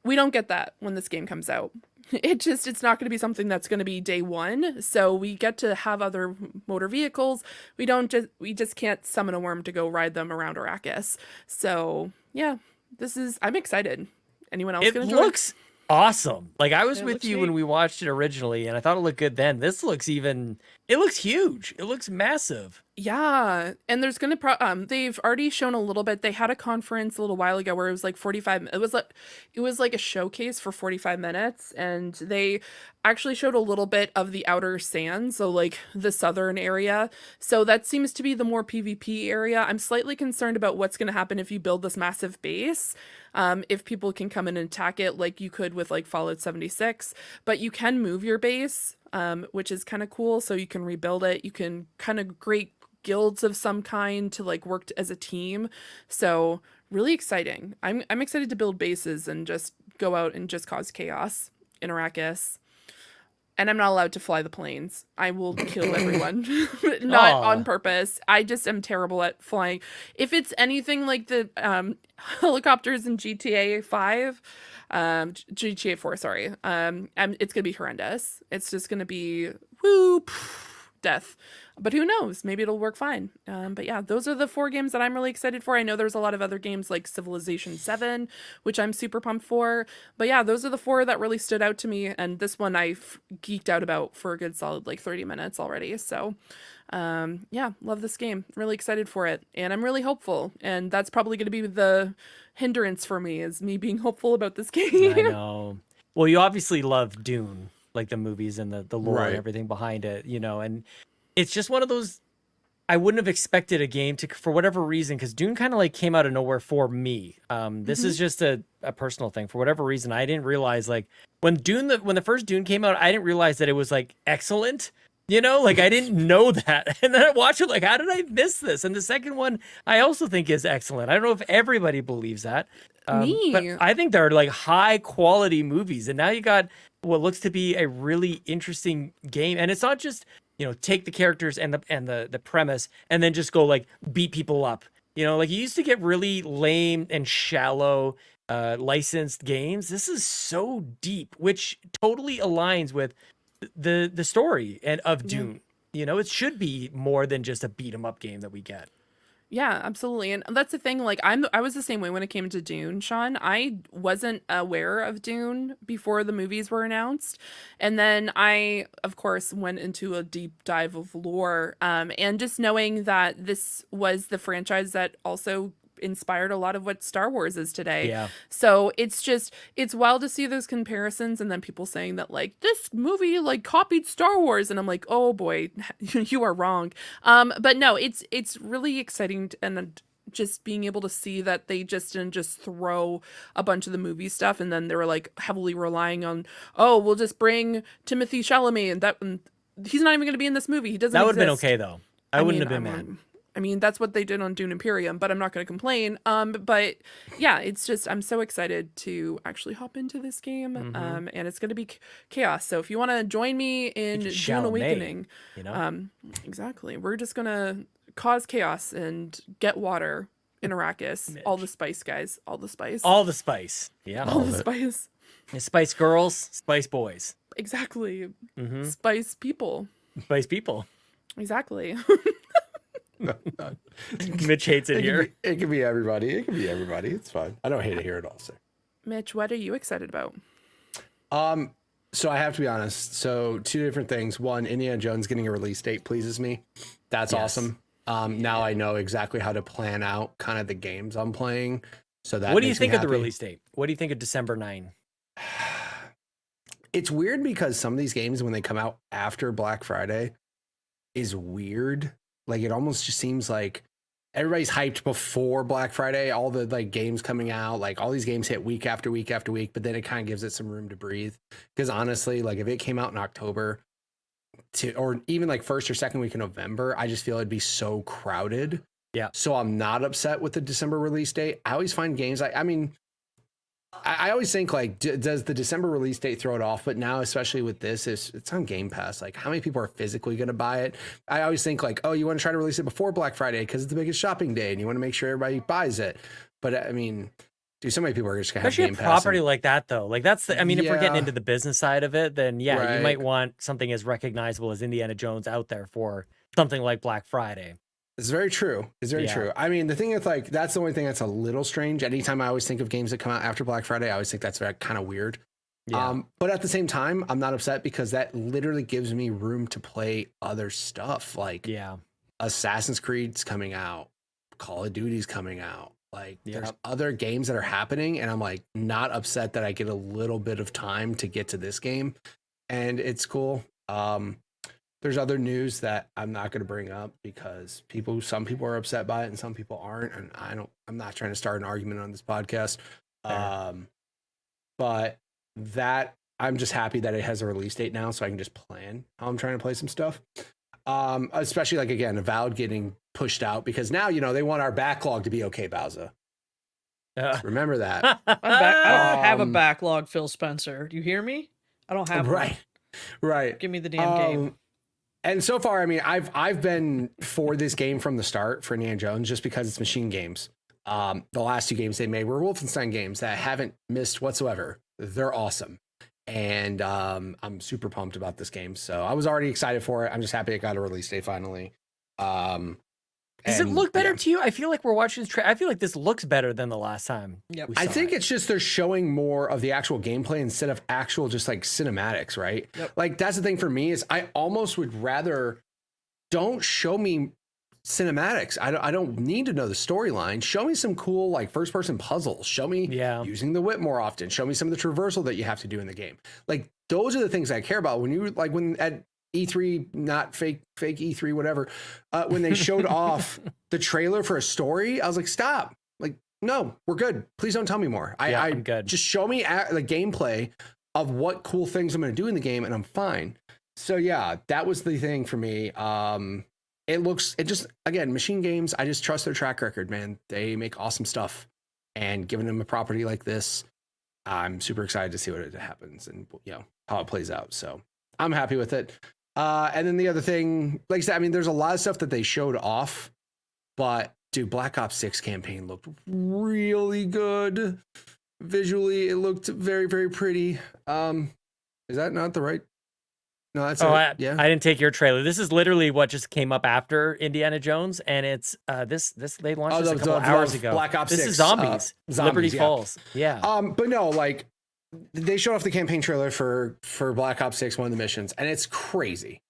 C: We don't get that when this game comes out. It's not going to be something that's going to be day one. So we get to have other motor vehicles. We just can't summon a worm to go ride them around Arrakis. So yeah, I'm excited. Anyone else going to join?
D: It looks awesome. Like I was
C: It
D: with
C: looks
D: you
C: neat.
D: when we watched it originally, and I thought it looked good then. This looks it looks huge. It looks massive.
C: Yeah, and there's gonna they've already shown a little bit. They had a conference a little while ago where it was like 45. It was like a showcase for 45 minutes, and they actually showed a little bit of the outer sands, so like the southern area. So that seems to be the more PvP area. I'm slightly concerned about what's gonna happen if you build this massive base. If people can come in and attack it like you could with like Fallout 76, but you can move your base. Which is kind of cool. So you can rebuild it. You can kind of create guilds of some kind to like work as a team. So really exciting. I'm excited to build bases and just go out and just cause chaos in Arrakis. And I'm not allowed to fly the planes. I will kill everyone. Not
D: Aw.
C: on purpose. I just am terrible at flying. If it's anything like the helicopters in GTA 5, GTA 4, sorry, it's going to be horrendous. It's just going to be whoop, death. But who knows? Maybe it'll work fine. But yeah, those are the 4 games that I'm really excited for. I know there's a lot of other games like Civilization 7, which I'm super pumped for. But yeah, those are the 4 that really stood out to me. And this one I've geeked out about for a good solid like 30 minutes already. So yeah, love this game. Really excited for it. And I'm really hopeful. And that's probably going to be the hindrance for me, is me being hopeful about this game.
D: I know. Well, you obviously love Dune, like the movies and the lore
E: Right.
D: and everything behind it, and it's just one of those. I wouldn't have expected a game to, for whatever reason, because Dune kind of like came out of nowhere for me. This is just a personal thing. For whatever reason, I didn't realize, like, when the first Dune came out, I didn't realize that it was like excellent. Like I didn't know that. And then I watched it like, how did I miss this? And the second one I also think is excellent. I don't know if everybody believes that.
C: Me.
D: But I think they're like high quality movies. And now you got what looks to be a really interesting game. And it's not just, take the characters and the premise and then just go like beat people up. Like you used to get really lame and shallow licensed games. This is so deep, which totally aligns with the story and of Dune. It should be more than just a beat 'em up game that we get.
C: Yeah, absolutely. And that's the thing, like I was the same way when it came to Dune, Sean. I wasn't aware of Dune before the movies were announced. And then I, of course, went into a deep dive of lore. And just knowing that this was the franchise that also inspired a lot of what Star Wars is today.
D: Yeah.
C: So it's wild to see those comparisons, and then people saying that like this movie like copied Star Wars, and I'm like, oh boy, you are wrong. But no, it's really exciting and just being able to see that they just didn't just throw a bunch of the movie stuff and then they were like heavily relying on, oh, we'll just bring Timothée Chalamet and he's not even going to be in this movie. He doesn't.
D: That would have been
C: exist.
D: okay though. I wouldn't have been mad.
C: I mean, that's what they did on Dune Imperium, but I'm not going to complain. But yeah, it's just, I'm so excited to actually hop into this game. And it's going to be chaos. So if you want to join me in Dune Awakening, exactly. We're just going to cause chaos and get water in Arrakis. All the spice, guys. All the spice.
D: All the spice. Yeah.
C: All the spice.
D: Spice girls, spice boys.
C: Exactly. Spice people.
D: Spice people.
C: Exactly.
D: Mitch hates it here.
E: It can be everybody. It can be everybody. It's fine. I don't hate it here at all. So.
C: Mitch, what are you excited about?
E: So I have to be honest. So 2 different things. One, Indiana Jones getting a release date pleases me. That's awesome. Now I know exactly how to plan out kind of the games I'm playing. So that.
D: What do you think of the release date? What do you think of December 9?
E: It's weird because some of these games, when they come out after Black Friday, is weird. Like it almost just seems like everybody's hyped before Black Friday, all the like games coming out, like all these games hit week after week after week, but then it kind of gives it some room to breathe. Because honestly, like if it came out in October or even like first or second week in November, I just feel it'd be so crowded.
D: Yeah.
E: So I'm not upset with the December release date. I always find games I always think like, does the December release date throw it off? But now, especially with this, it's on Game Pass. Like, how many people are physically going to buy it? I always think like, oh, you want to try to release it before Black Friday because it's the biggest shopping day, and you want to make sure everybody buys it. But I mean, dude, so many people are just going to have Game Pass.
D: Property like that though, like that's the. I mean, if we're getting into the business side of it, then yeah,
E: Right.
D: you might want something as recognizable as Indiana Jones out there for something like Black Friday.
E: It's very true. It's very true. I mean, the thing is, like, that's the only thing that's a little strange. Anytime I always think of games that come out after Black Friday, I always think that's very kind of weird.
D: Yeah.
E: But at the same time, I'm not upset because that literally gives me room to play other stuff. Like, Assassin's Creed's coming out, Call of Duty's coming out. Like, there's other games that are happening, and I'm like not upset that I get a little bit of time to get to this game, and it's cool. There's other news that I'm not going to bring up because some people are upset by it and some people aren't. And I'm not trying to start an argument on this podcast. But that I'm just happy that it has a release date now, so I can just plan how I'm trying to play some stuff. Especially like, again, Avowed getting pushed out because now, they want our backlog to be okay, Bowser. Remember that.
A: I don't have a backlog, Phil Spencer. Do you hear me? I don't have one.
E: Right. Right.
A: Give me the damn game.
E: And so far, I mean, I've been for this game from the start for Indiana Jones just because it's machine games. The last 2 games they made were Wolfenstein games that haven't missed whatsoever. They're awesome. And I'm super pumped about this game. So I was already excited for it. I'm just happy it got a release date finally.
D: Does it look better to you? I feel like we're watching this. I feel like this looks better than the last time.
A: Yep.
E: I think it's just they're showing more of the actual gameplay instead of actual just like cinematics, right?
A: Yep.
E: Like that's the thing for me is I almost would rather don't show me cinematics. I don't need to know the storyline. Show me some cool like first person puzzles. Show me using the whip more often. Show me some of the traversal that you have to do in the game. Like those are the things I care about. When at E3, not fake E3, whatever. When they showed off the trailer for a story, I was like, stop. Like, no, we're good. Please don't tell me more. I'm good. Just show me the gameplay of what cool things I'm going to do in the game, and I'm fine. So yeah, that was the thing for me. Again, machine games, I just trust their track record, man. They make awesome stuff, and giving them a property like this, I'm super excited to see what it happens and how it plays out. So I'm happy with it. And then the other thing, like I said, I mean, there's a lot of stuff that they showed off, but dude, Black Ops 6 campaign looked really good. Visually, it looked very, very pretty. Is that not the right? No, that's
D: I didn't take your trailer. This is literally what just came up after Indiana Jones, and it's this they launched this a couple hours ago.
E: Black Ops 6.
D: This is zombies. Liberty Falls. Yeah.
E: But no, like they showed off the campaign trailer for Black Ops 6, one of the missions, and it's crazy.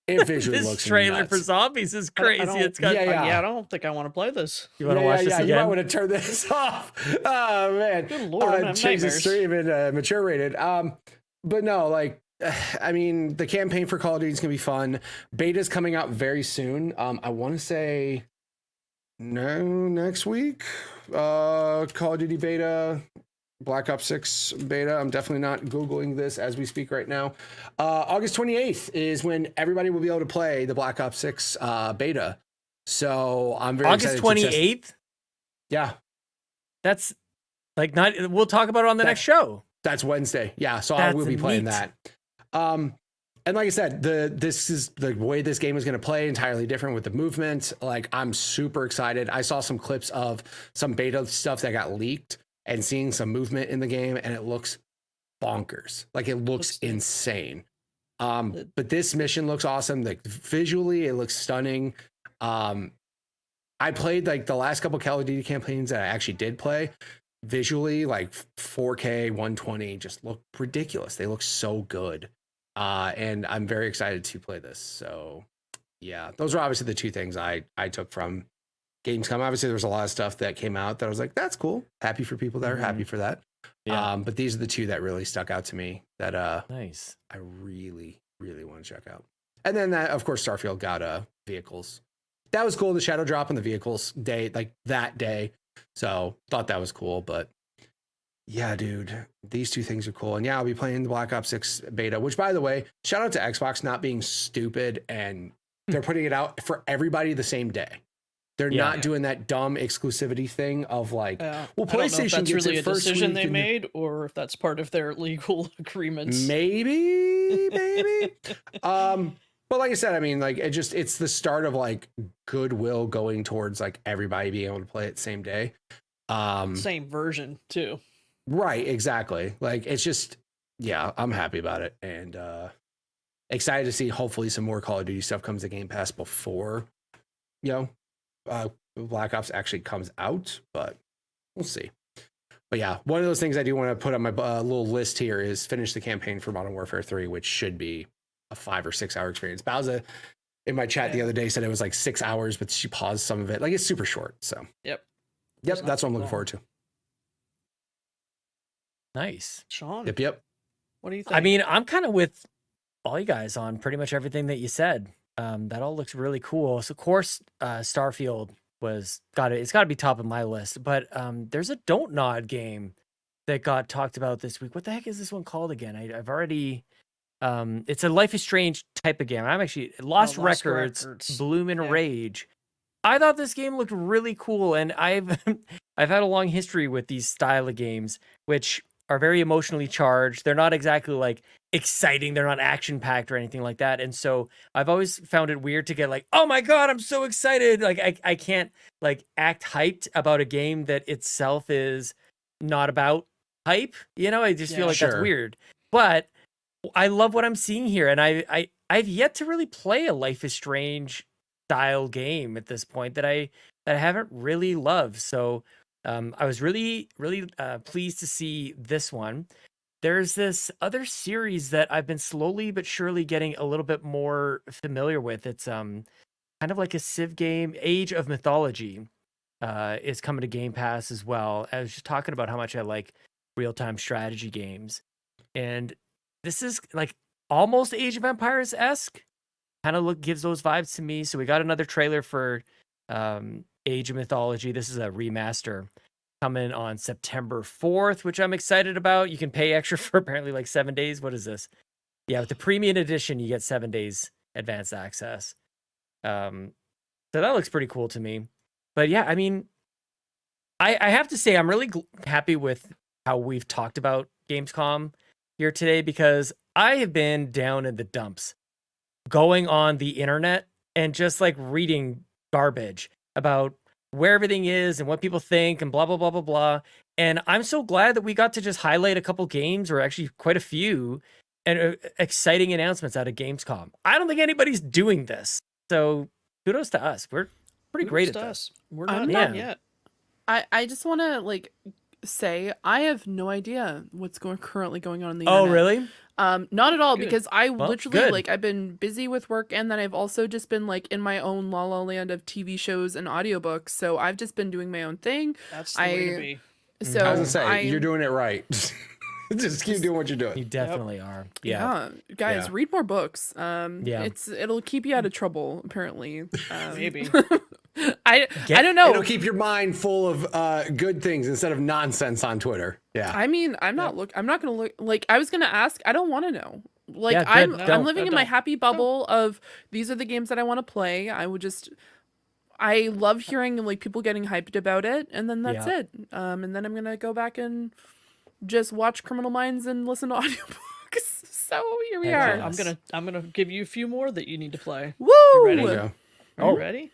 E: It visually
D: this
E: looks
D: trailer
E: nuts.
D: for zombies is crazy. It's got
A: I don't think I want to play this.
D: You want to watch this again?
E: You might want to turn this off. Oh man,
A: good lord,
E: change the stream and mature rated. But no, like I mean, the campaign for Call of Duty is gonna be fun. Beta's coming out very soon. I want to say next week. Call of Duty beta. Black Ops 6 beta. I'm definitely not Googling this as we speak right now. August 28th is when everybody will be able to play the Black Ops 6 beta. So I'm very
D: August
E: excited.
D: 28th?
E: Yeah.
D: That's like we'll talk about it on the next show.
E: That's Wednesday. Yeah. So I will be playing that. And like I said, this is the way this game is going to play entirely different with the movement. Like I'm super excited. I saw some clips of some beta stuff that got leaked and seeing some movement in the game, and it looks bonkers. Like it looks insane. But this mission looks awesome. Like visually, it looks stunning. I played like the last couple Call of Duty campaigns that I actually did play. Visually, like 4K 120 just look ridiculous. They look so good. And I'm very excited to play this. So yeah, those are obviously the two things I took from Gamescom. Obviously, there was a lot of stuff that came out that I was like, that's cool. Happy for people that are happy for that. Yeah. But these are the two that really stuck out to me that
D: nice.
E: I really, really want to check out. And then that, of course, Starfield got vehicles. That was cool. The shadow drop on the vehicles day, like that day. So thought that was cool. But yeah, dude, these two things are cool. And yeah, I'll be playing the Black Ops 6 beta, which by the way, shout out to Xbox not being stupid and they're putting it out for everybody the same day. They're not doing that dumb exclusivity thing of like, well, PlayStation
A: I don't know if that's
E: gets
A: really
E: it
A: a
E: first
A: decision
E: week
A: they
E: and
A: made, or if that's part of their legal agreements.
E: Maybe. But like I said, I mean, like it's the start of like goodwill going towards like everybody being able to play it same day.
A: Same version too.
E: Right, exactly. Like it's just, yeah, I'm happy about it and excited to see hopefully some more Call of Duty stuff comes to Game Pass before, Black Ops actually comes out, but we'll see. But yeah, one of those things I do want to put on my little list here is finish the campaign for Modern Warfare 3, which should be a 5 or 6 hour experience. Bowza in my chat the other day said it was like 6 hours, but she paused some of it. Like it's super short. So
A: Yep,
E: that's what I'm looking forward to.
D: Nice.
A: Sean.
E: Yep.
A: What do you think?
D: I mean, I'm kind of with all you guys on pretty much everything that you said. That all looks really cool. So of course, Starfield it's got to be top of my list. But there's a Don't Nod game that got talked about this week. What the heck is this one called again? I've already. It's a Life is Strange type of game. I'm actually Lost Records, Bloom and Rage. I thought this game looked really cool, and I've had a long history with these style of games, which are very emotionally charged. They're not exactly like exciting. They're not action packed or anything like that. And so I've always found it weird to get like, oh my God, I'm so excited. Like I can't like act hyped about a game that itself is not about hype. You know, I just feel like that's
E: Sure.
D: weird. But I love what I'm seeing here. And I've yet to really play a Life is Strange style game at this point that I haven't really loved. So I was really pleased to see this one. There's this other series that I've been slowly but surely getting a little bit more familiar with. It's kind of like a Civ game. Age of Mythology is coming to Game Pass as well. I was just talking about how much I like real-time strategy games, and this is like almost Age of Empires-esque. Kind of gives those vibes to me. So we got another trailer for Age of Mythology. This is a remaster coming on September 4th, which I'm excited about. You can pay extra for apparently like 7 days. What is this? Yeah, with the premium edition, you get 7 days advanced access. So that looks pretty cool to me. But yeah, I mean, I have to say I'm really happy with how we've talked about Gamescom here today, because I have been down in the dumps going on the internet and just like reading garbage about where everything is and what people think and blah, blah, blah, blah, blah. And I'm so glad that we got to just highlight a couple games, or actually quite a few, and exciting announcements out of Gamescom. I don't think anybody's doing this. So kudos to us. We're pretty great at this.
A: We're
C: I'm
A: not
C: not
A: done yet.
C: I just want to like say I have no idea what's currently going on in the
D: Oh,
C: internet.
D: really?
C: Not at all,
A: Good.
C: because I
D: Well,
C: literally
D: good.
C: like I've been busy with work, and then I've also just been like in my own la la land of TV shows and audiobooks. So I've just been doing my own thing.
A: That's the way to
C: I-
A: be.
C: So
E: I was gonna say,
C: I-
E: you're doing it right. Just keep doing what you're
D: You
E: doing.
D: definitely are. Yeah.
C: guys,
E: Yeah.
C: read more books.
D: Yeah.
C: It'll keep you out of trouble apparently.
A: Maybe.
C: I don't know.
E: It'll keep your mind full of good things instead of nonsense on Twitter. Yeah.
C: I mean, I'm not gonna look like I was gonna ask. I don't want to know. Like
D: Yeah,
C: I'm
D: good.
C: I'm
D: Don't.
C: living in my happy bubble of these are the games that I want to play. I love hearing like people getting hyped about it, and then that's
D: Yeah.
C: it. And then I'm gonna go back and just watch Criminal Minds and listen to audiobooks. So here we
D: Heck
C: are.
D: yeah.
A: I'm gonna give you a few more that you need to play.
C: Woo!
A: ready?
E: There you go.
A: Are you ready?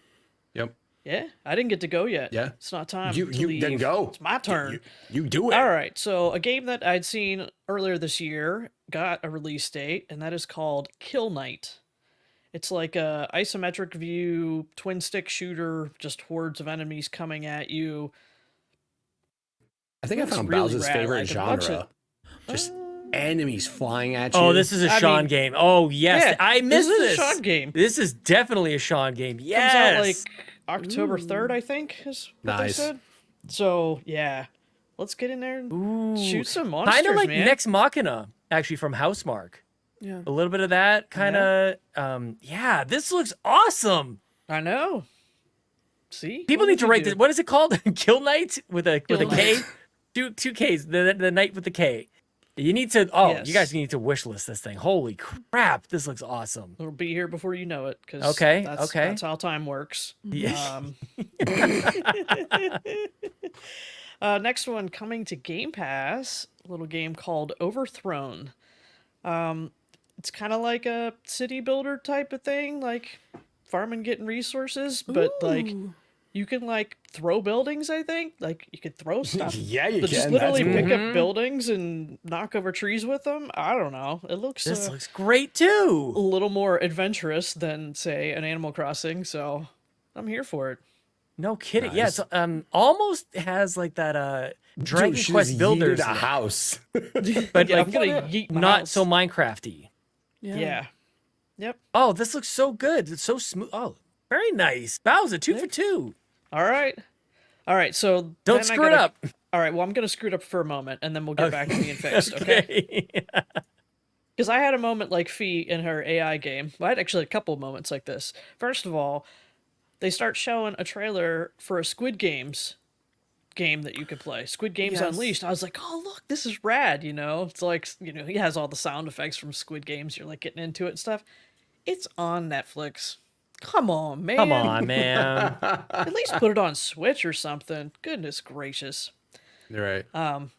E: Yep.
A: Yeah, I didn't get to go yet.
E: Yeah.
A: It's not time.
E: You
A: to
E: then
A: leave.
E: go.
A: It's my turn.
E: You do it.
A: All right. So a game that I'd seen earlier this year got a release date, and that is called Kill Knight. It's like a isometric view twin stick shooter, just hordes of enemies coming at you.
E: I think I
A: Looks
E: found
A: really
E: Bowser's
A: rad. I
E: favorite
A: could watch
E: genre. Just enemies flying at you.
D: Oh, this is a
A: I
D: Sean
A: mean-
D: game. Oh, yes.
A: Yeah,
D: I missed
A: this.
D: this.
A: Is a Sean game.
D: This is definitely a Sean game. Yes.
A: Comes out like October 3rd, I think, is what
E: Nice.
A: they said. So yeah, let's get in there and
D: Ooh.
A: shoot some monsters,
D: Kind of like
A: man.
D: Next Machina, actually, from Housemarque.
C: Yeah.
D: A little bit of that kind of. Yeah, this looks awesome.
A: I know. See,
D: People
A: What
D: need
A: would
D: to
A: you
D: write
A: do?
D: this. What is it called? Kill Knight with a
A: Kill
D: K.
A: Knight.
D: Two Ks. The night with the K. You need to. Oh,
A: Yes.
D: you guys need to wish list this thing. Holy crap! This looks awesome.
A: It'll be here before you know it. Cause
D: Okay,
A: That's,
D: okay.
A: That's how time works.
D: Yeah.
A: Next one coming to Game Pass, a little game called Overthrown. It's kind of like a city builder type of thing, like farming, getting resources, but like
C: Ooh.
A: you can like throw buildings. I think like you could throw stuff.
E: Yeah, you
A: But just
E: can.
A: literally
E: That's
A: pick
E: cool.
A: up buildings and knock over trees with them. I don't know. It looks
D: This
A: a
D: looks great too.
A: little more adventurous than say an Animal Crossing, so I'm here for it.
D: No kidding. Yeah,
E: Nice.
D: it's almost has like that Dragon
E: Dude, she
D: Quest
E: just
D: Builders,
E: yeeted a
D: look,
E: house.
D: but
A: Yeah,
D: like
A: I'm gonna yeet my
D: not
A: house.
D: so Minecrafty.
A: Yeah. Yep.
D: Oh, this looks so good. It's so smooth. Oh, very nice. Bowser, 2 for 2.
A: All right. All right. So
D: Don't
A: then I
D: screw it
A: gotta-
D: up.
A: All right. Well, I'm gonna screw it up for a moment, and then we'll get back to being fixed. Okay. Because I had a moment like Fee in her AI game. Well, I had actually a couple moments like this. First of all, they start showing a trailer for a Squid Games game that you could play. Squid Games
C: Yes.
A: Unleashed. I was like, oh, look, this is rad, you know? It's like, you know, he has all the sound effects from Squid Games. You're like getting into it and stuff. It's on Netflix. Come on, man.
D: Come on, man.
A: At least put it on Switch or something. Goodness gracious.
E: Right.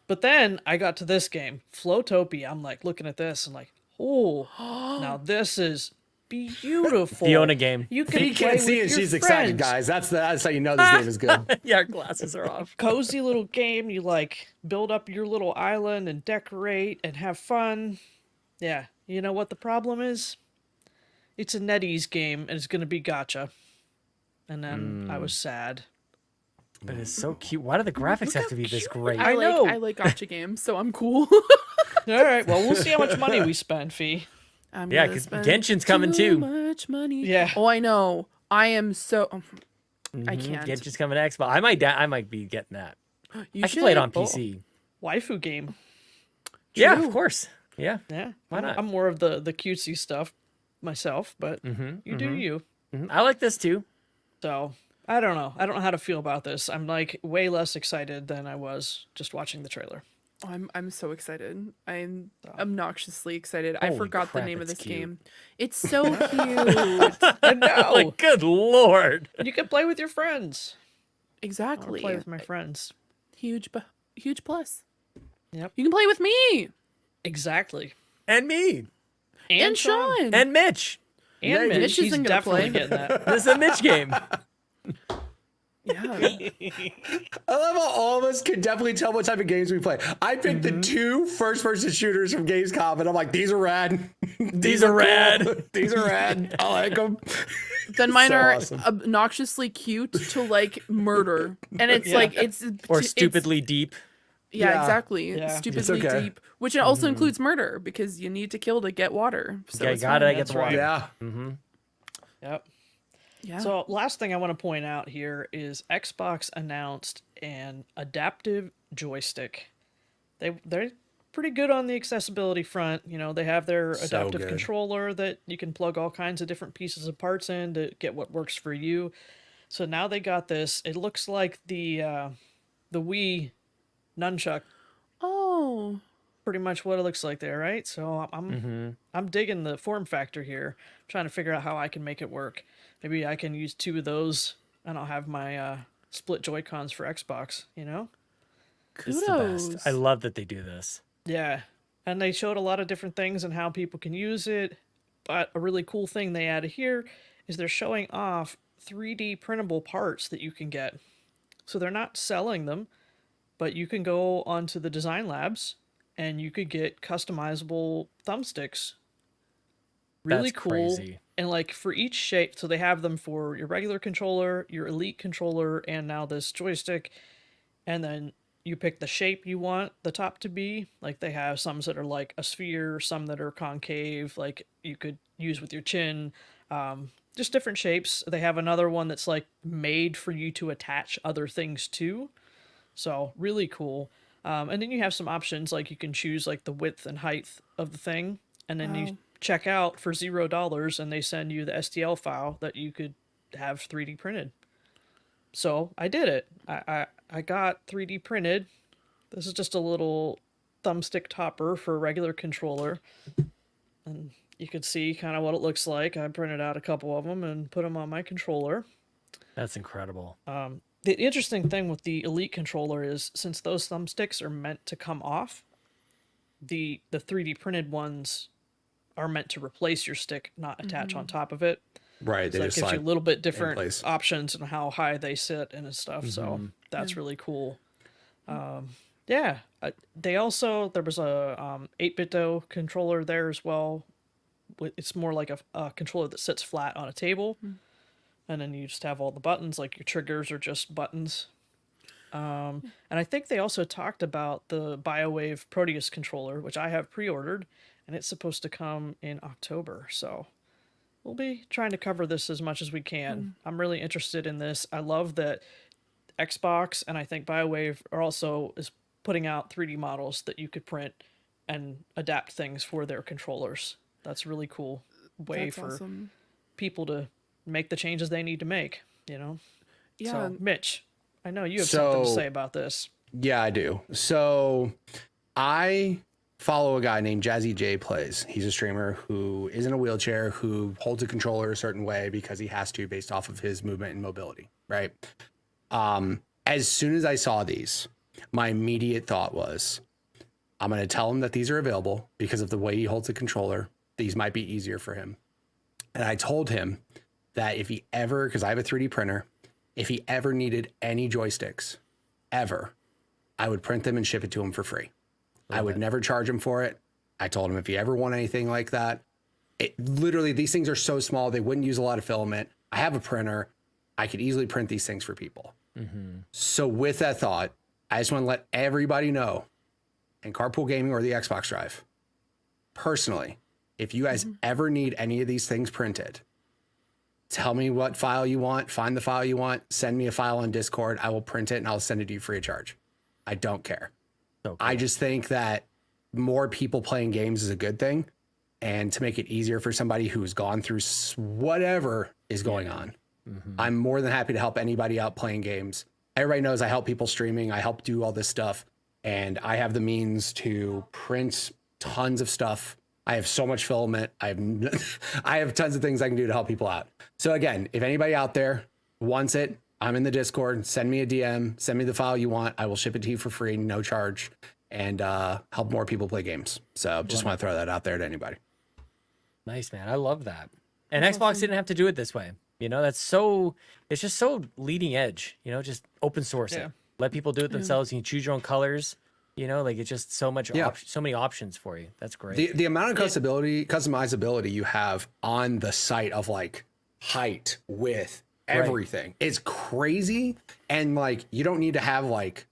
A: But then I got to this game, Flowtopia. I'm like looking at this and like, oh, now this is beautiful.
D: Fiona game.
A: You can
E: He
A: play
E: can't see
A: with
E: it.
A: your
E: She's excited,
A: friends.
E: guys. That's how you know this game is good.
D: Yeah, our glasses are off.
A: Cozy little game. You like build up your little island and decorate and have fun. Yeah. You know what the problem is? It's a NetEase game and it's gonna be gotcha. And then I was sad.
D: But it's so cute. Why do the graphics have to be this great?
A: I know.
C: I like gotcha games, so I'm cool.
A: All right. Well, we'll see how much money we spend, Fee.
C: I'm
D: Yeah,
C: gonna
D: 'cause
C: spend
D: Genshin's coming too.
C: Much money.
A: Yeah.
C: Oh, I know. I am so. I
D: Mhm,
C: can't.
D: Genshin's coming to Xbox. I might be getting that.
C: You
D: I can play it on
C: should.
D: PC.
A: Waifu game.
D: Yeah,
C: True.
D: of course. Yeah.
A: Yeah.
D: Why not?
A: I'm more of the cutesy stuff myself, but you do you.
D: Mhm. I like this too.
A: So I don't know. I don't know how to feel about this. I'm like way less excited than I was just watching the trailer.
C: I'm so excited. I'm obnoxiously excited. I
D: Holy
C: forgot
D: crap,
C: the name of
D: it's
C: this
D: cute.
C: game. It's so cute.
A: I know.
D: Like, good lord.
A: You can play with your friends. I wanna
C: Exactly.
A: play with my friends.
C: Huge plus.
A: Yep.
C: You can play with me
A: Exactly.
D: And me.
C: and Sean.
D: And Mitch.
A: And Mitch.
C: Mitch
A: He's
C: isn't gonna
A: definitely
C: play.
A: getting that.
D: This is a Mitch game.
C: Yeah.
E: I love how all of us can definitely tell what type of games we play. I picked the two first-person shooters from Gamescom, and I'm like, these are rad.
D: These are rad.
E: Cool. These are rad. I like them.
C: Then mine
E: So
C: are
E: awesome.
C: obnoxiously cute to like murder, and it's
A: Yeah.
C: like it's
D: Or
C: it's-
D: stupidly deep.
C: Yeah,
E: Yeah.
C: exactly.
A: Yeah.
C: Stupidly
E: okay.
C: deep, which also includes murder because you need to kill to get water. So
D: Yeah,
C: it's
D: gotta
C: fine.
D: get the
A: That's right.
D: water.
E: Yeah.
A: Yep.
C: Yeah.
A: So last thing I want to point out here is Xbox announced an adaptive joystick. They're pretty good on the accessibility front. You know, they have their
E: So
A: adaptive
E: good.
A: controller that you can plug all kinds of different pieces of parts in to get what works for you. So now they got this. It looks like the Wii nunchuck,
C: oh,
A: pretty much what it looks like there, right? So I'm digging the form factor here. I'm trying to figure out how I can make it work. Maybe I can use two of those, and I'll have my split Joy-Cons for Xbox. You know?
D: It's the best.
C: kudos.
D: I love that they do this.
A: Yeah, and they showed a lot of different things and how people can use it. But a really cool thing they added here is they're showing off 3D printable parts that you can get. So they're not selling them, but you can go onto the design labs and you could get customizable thumbsticks. Really
D: That's
A: cool.
D: crazy.
A: And like for each shape, so they have them for your regular controller, your elite controller, and now this joystick. And then you pick the shape you want the top to be. Like they have some that are like a sphere, some that are concave, like you could use with your chin. Just different shapes. They have another one that's like made for you to attach other things to. So really cool. And then you have some options, like you can choose like the width and height of the thing, and then you
C: Wow.
A: check out for $0 and they send you the STL file that you could have 3D printed. So I did it. I got 3D printed. This is just a little thumbstick topper for a regular controller. And you could see kind of what it looks like. I printed out a couple of them and put them on my controller.
D: That's incredible.
A: The interesting thing with the Elite controller is since those thumbsticks are meant to come off, the 3D printed ones are meant to replace your stick, not attach on top of it.
E: Right.
A: So
E: They
A: that
E: just
A: gives you a
E: slide.
A: little bit different
E: place.
A: options and how high they sit and stuff. So that's really cool. Yeah. They also, there was a 8-bit controller there as well. It's more like a controller that sits flat on a table. And then you just have all the buttons, like your triggers are just buttons. And I think they also talked about the BioWave Proteus controller, which I have pre-ordered, and it's supposed to come in October. So we'll be trying to cover this as much as we can. I'm really interested in this. I love that Xbox and I think BioWave is putting out 3D models that you could print and adapt things for their controllers. That's a really cool way
C: That's
A: for
C: awesome.
A: people to make the changes they need to make, you know?
C: Yeah.
A: So, Mitch, I know you have something to
E: So-
A: say about this.
E: Yeah, I do. So I follow a guy named Jazzy J Plays. He's a streamer who is in a wheelchair, who holds a controller a certain way because he has to based off of his movement and mobility, right? As soon as I saw these, my immediate thought was, I'm going to tell him that these are available because of the way he holds the controller. These might be easier for him. And I told him that if he ever, because I have a 3D printer, if he ever needed any joysticks, ever, I would print them and ship it to him for free. I would never charge him for it. I told him if he ever want anything like that, literally, these things are so small, they wouldn't use a lot of filament. I have a printer. I could easily print these things for people. So with that thought, I just want to let everybody know, in Carpool Gaming or the Xbox Drive, personally, if you guys ever need any of these things printed, tell me what file you want, find the file you want, send me a file on Discord. I will print it and I'll send it to you free of charge. I don't care.
D: So cool.
E: I just think that more people playing games is a good thing. And to make it easier for somebody who's gone through whatever is going on, I'm more than happy to help anybody out playing games. Everybody knows I help people streaming. I help do all this stuff. And I have the means to print tons of stuff. I have so much filament. I have tons of things I can do to help people out. So again, if anybody out there wants it, I'm in the Discord. Send me a DM. Send me the file you want. I will ship it to you for free, no charge, and help more people play games. So just want to throw that out there to anybody.
D: Nice, man. I love that. And Xbox didn't have to do it this way. You know, it's just so leading edge, you know, just open source it. Let people do it themselves. You can choose your own colors, you know, like it's just so much, so many options for you. That's great.
E: The amount of customizability you have on the site of like height, width, everything is crazy. And like, you don't need to have like,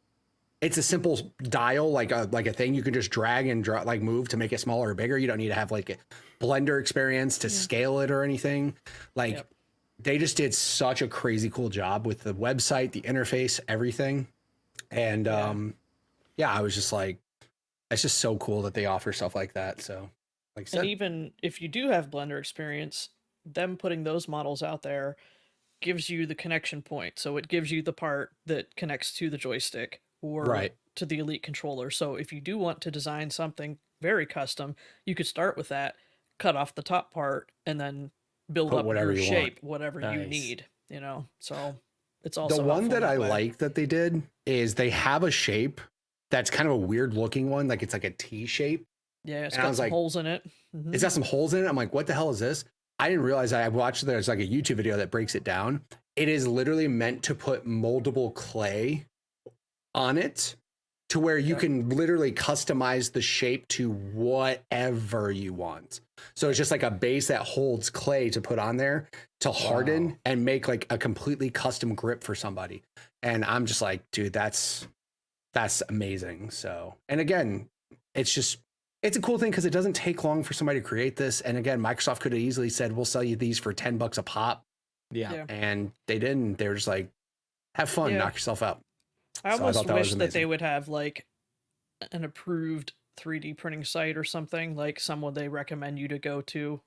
E: it's a simple dial, like a thing you can just drag and like move to make it smaller or bigger. You don't need to have like a Blender experience to scale it or anything. Like they just did such a crazy cool job with the website, the interface, everything. And I was just like, it's just so cool that they offer stuff like that. So like I said,
A: and even if you do have Blender experience, them putting those models out there gives you the connection point. So it gives you the part that connects to the joystick or to the Elite controller. So if you do want to design something very custom, you could start with that, cut off the top part, and then build up your shape, whatever you need, you know? So it's also
E: the one that I like that they did is they have a shape that's kind of a weird looking one. Like it's like a T shape.
A: Yeah. It's got some holes in it.
E: It's got some holes in it. I'm like, what the hell is this? I didn't realize I watched there's like a YouTube video that breaks it down. It is literally meant to put moldable clay on it to where you can literally customize the shape to whatever you want. So it's just like a base that holds clay to put on there to harden and make like a completely custom grip for somebody. And I'm just like, dude, that's amazing. So, and again, it's a cool thing because it doesn't take long for somebody to create this. And again, Microsoft could have easily said, we'll sell you these for $10 a pop. Yeah. And they didn't. They were just like, have fun, knock yourself out.
A: I almost wish that they would have like an approved 3D printing site or something, like someone they recommend you to go to,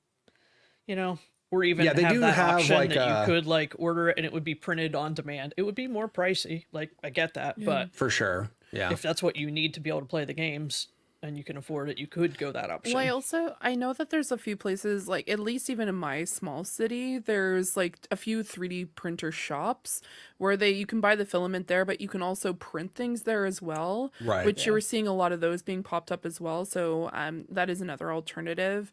A: you know, or even
E: they do have
A: option
E: like
A: that you could like order it and it would be printed on demand. It would be more pricey. Like I get that, but
E: for sure. Yeah.
A: If that's what you need to be able to play the games and you can afford it, you could go that option.
C: Well, I know that there's a few places, like at least even in my small city, there's like a few 3D printer shops where you can buy the filament there, but you can also print things there as well.
E: Right.
C: Which you're seeing a lot of those being popped up as well. So that is another alternative.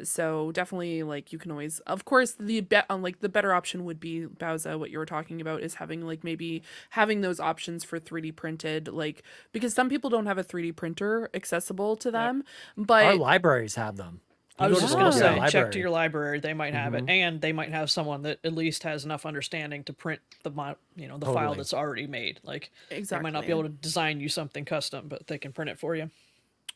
C: So definitely like you can always, of course, the better option would be, Bowza, what you were talking about is having like maybe having those options for 3D printed, like because some people don't have a 3D printer accessible to them, but
D: our libraries have them.
A: I was just going to say, check to your library. They might have it, and they might have someone that at least has enough understanding to print the file that's already made. Like they might not be able to design you something custom, but they can print it for you.